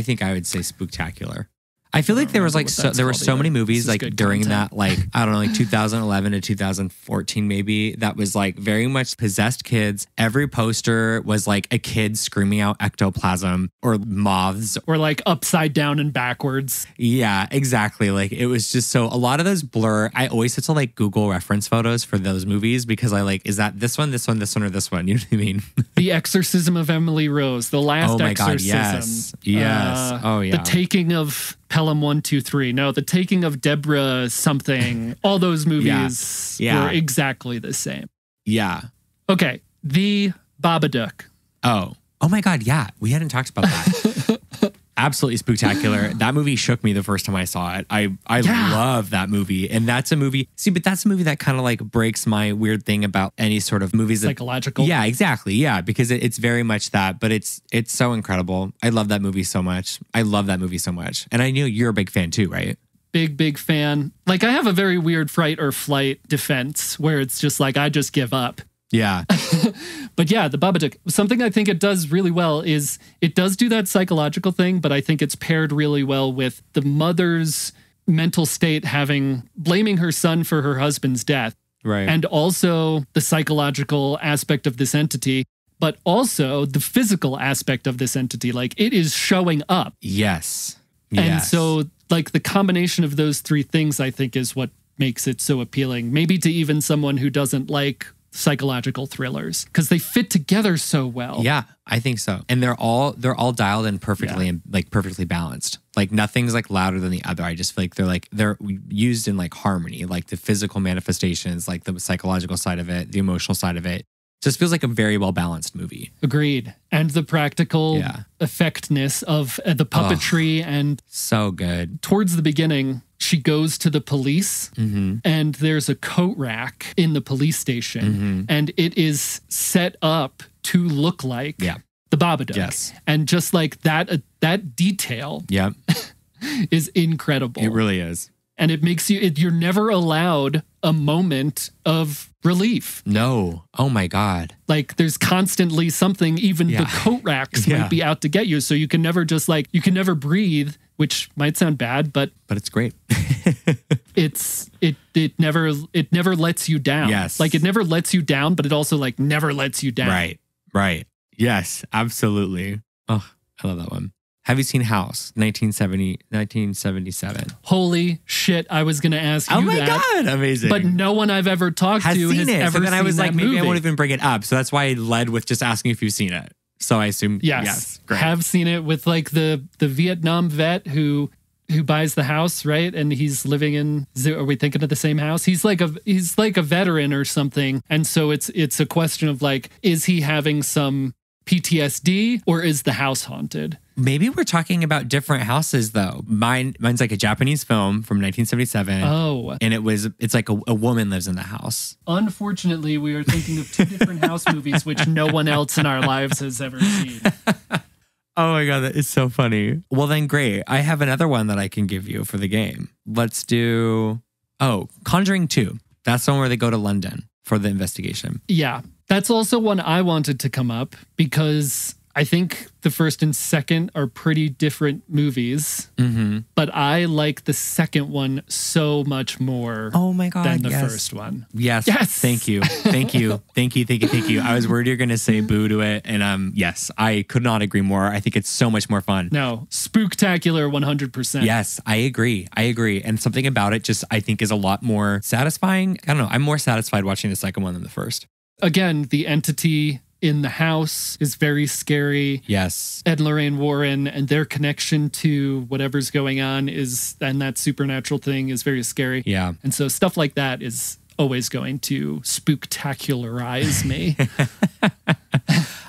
think I would say Spooktacular. I feel like there was like there were so many movies like during that, like, I don't know, like 2011 to 2014 maybe, that was like very much possessed kids. Every poster was like a kid screaming out ectoplasm or moths. Or like upside down and backwards. Yeah, exactly. Like it was just so, a lot of those blur. I always had to like Google reference photos for those movies because I like, is that this one, or this one? You know what I mean? The Exorcism of Emily Rose, The Last Exorcism. God, yes. Yes. The Taking of Pelham 123. No, The Taking of Deborah something. All those movies were exactly the same. Yeah. Okay. The Babadook. Oh my God. Yeah. We hadn't talked about that. Absolutely Spooktacular. That movie shook me the first time I saw it. I love that movie. And that's a movie. See, but that's a movie that kind of like breaks my weird thing about any sort of movies. Psychological. Yeah, exactly. Yeah. Because it's very much that, but it's so incredible. I love that movie so much. And I knew you're a big fan too, right? Big fan. Like I have a very weird fright or flight defense where it's just like, I just give up. Yeah. But yeah, the Babadook, something I think it does really well is it does do that psychological thing, but I think it's paired really well with the mother's mental state blaming her son for her husband's death. Right. And also the psychological aspect of this entity, but also the physical aspect of this entity. Like it is showing up. Yes. And so like the combination of those three things, I think, is what makes it so appealing. Maybe to even someone who doesn't like psychological thrillers, because they fit together so well. Yeah, I think so. And they're all dialed in perfectly and like perfectly balanced. Like nothing's like louder than the other. I just feel like they're used in like harmony, like the physical manifestations, like the psychological side of it, the emotional side of it. Just feels like a very well balanced movie. Agreed. And the practical effectiveness of the puppetry and so good. Towards the beginning, she goes to the police and there's a coat rack in the police station and it is set up to look like the Babadook. Yes. And just like that detail is incredible. It really is. And it makes you're never allowed a moment of relief. No. Oh my God. Like there's constantly something, even the coat racks might be out to get you. So you can never you can never breathe, which might sound bad, but it's great. it never lets you down. Yes. Like it never lets you down, but it also like never lets you down. Right. Yes, absolutely. Oh, I love that one. Have you seen House, 1977? Holy shit, I was going to ask you that. Oh my God, amazing. But no one I've ever talked to has ever seen it. So then I was like, maybe I won't even bring it up. So that's why I led with just asking if you've seen it. So I assume yes. Great. Have seen it with like the Vietnam vet who buys the house, right? And he's living in, are we thinking of the same house? He's like a veteran or something. And so it's a question of like, is he having some PTSD or is the house haunted? Maybe we're talking about different houses though. Mine's like a Japanese film from 1977. Oh. And it's like a woman lives in the house. Unfortunately, we are thinking of two different house movies, which no one else in our lives has ever seen. Oh my God, that is so funny. Well then great. I have another one that I can give you for the game. Let's do, Conjuring 2. That's the one where they go to London for the investigation. Yeah. That's also one I wanted to come up because I think the first and second are pretty different movies, but I like the second one so much more than the first one. Yes. Thank you. I was worried you're going to say boo to it. And yes, I could not agree more. I think it's so much more fun. No, Spooktacular 100%. Yes, I agree. And something about it just I think is a lot more satisfying. I don't know. I'm more satisfied watching the second one than the first. Again, the entity in the house is very scary. Yes. Ed and Lorraine Warren and their connection to whatever's going on and that supernatural thing is very scary. Yeah. And so stuff like that is always going to spooktacularize me.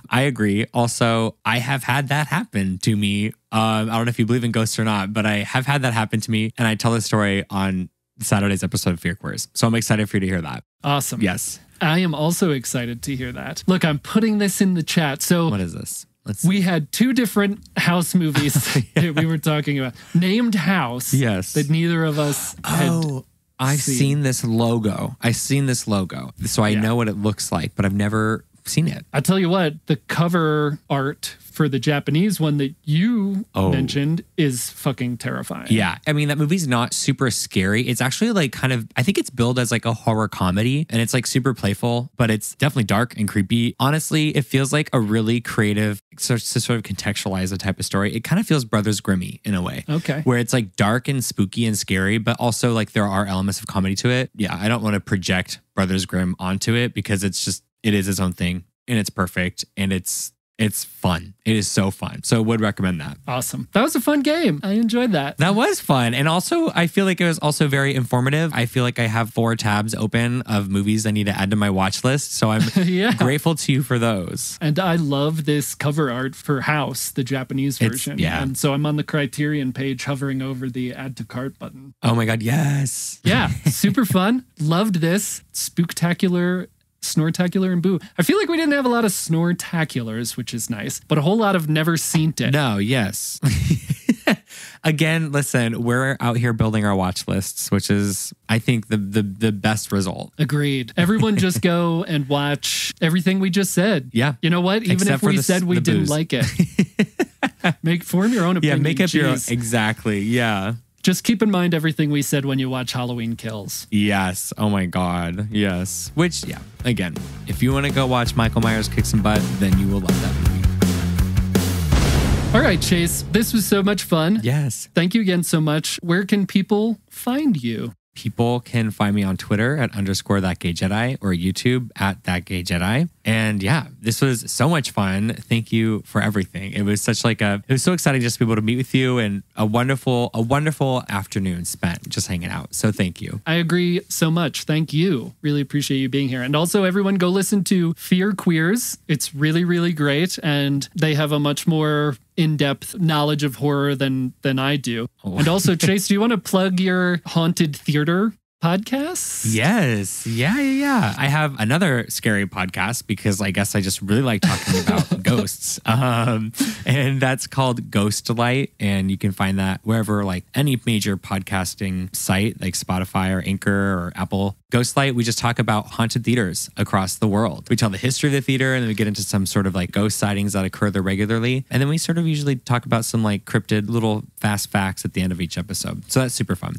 I agree. Also, I have had that happen to me. I don't know if you believe in ghosts or not, but I have had that happen to me. And I tell the story on Saturday's episode of Fear Queers. So I'm excited for you to hear that. Awesome. Yes. I am also excited to hear that. Look, I'm putting this in the chat. So what is this? We had two different house movies that we were talking about. Named House. Yes. That neither of us had I've seen this logo. So I know what it looks like, but I've never seen it. I'll tell you what, the cover art for the Japanese one that you mentioned is fucking terrifying. Yeah. I mean, that movie's not super scary. It's actually like kind of, I think it's billed as like a horror comedy and it's like super playful, but it's definitely dark and creepy. Honestly, it feels like a really creative, to sort of contextualize a type of story. It kind of feels Brothers Grimmy in a way. Okay. Where it's like dark and spooky and scary, but also like there are elements of comedy to it. Yeah. I don't want to project Brothers Grimm onto it because it is its own thing and it's perfect and it's fun. It is so fun. So would recommend that. Awesome. That was a fun game. I enjoyed that. That was fun. And also, I feel like it was also very informative. I feel like I have 4 tabs open of movies I need to add to my watch list. So I'm grateful to you for those. And I love this cover art for House, the Japanese version. And so I'm on the Criterion page hovering over the add to cart button. Oh my God, yes. Yeah, super fun. Loved this. Spooktacular, Snortacular, and Booooo. I feel like we didn't have a lot of Snortaculars, which is nice, but a whole lot of never seen it. No, yes. Again, listen, we're out here building our watch lists, which is, I think, the best result. Agreed. Everyone just go and watch everything we just said. Yeah. You know what? Even if we said we didn't like it. Form your own opinion. Yeah, make up your own. Exactly. Yeah. Just keep in mind everything we said when you watch Halloween Kills. Yes. Oh my God. Yes. Which, yeah, again, if you want to go watch Michael Myers kick some butt, then you will love that movie. All right, Chase, this was so much fun. Yes. Thank you again so much. Where can people find you? People can find me on Twitter at _That Gay Jedi or YouTube at That Gay Jedi. And yeah, this was so much fun. Thank you for everything. It was such like it was so exciting just to be able to meet with you and a wonderful afternoon spent just hanging out. So thank you. I agree so much. Thank you. Really appreciate you being here. And also everyone go listen to Fear Queers. It's really, really great. And they have a much more in-depth knowledge of horror than I do. Oh. And also, Chase, do you want to plug your haunted theater podcasts? Yes. Yeah. I have another scary podcast because I guess I just really like talking about ghosts. And that's called Ghost Light. And you can find that wherever, like any major podcasting site like Spotify or Anchor or Apple. Ghost Light, we just talk about haunted theaters across the world. We tell the history of the theater and then we get into some sort of like ghost sightings that occur there regularly. And then we sort of usually talk about some like cryptid little fast facts at the end of each episode. So that's super fun.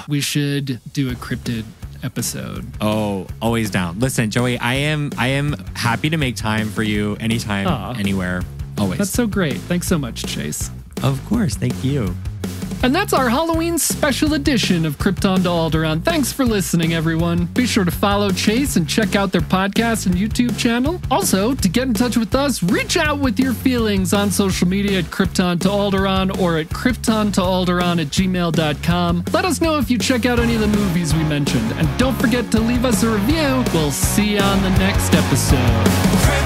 We should do a cryptid episode. Oh, always down. Listen, Joey, I am happy to make time for you anytime, anywhere, always. That's so great. Thanks so much, Chase. Of course. Thank you. And that's our Halloween special edition of Krypton to Alderaan. Thanks for listening, everyone. Be sure to follow Chase and check out their podcast and YouTube channel. Also, to get in touch with us, reach out with your feelings on social media at Krypton to Alderaan or at kryptontoalderaan@gmail.com. Let us know if you check out any of the movies we mentioned. And don't forget to leave us a review. We'll see you on the next episode.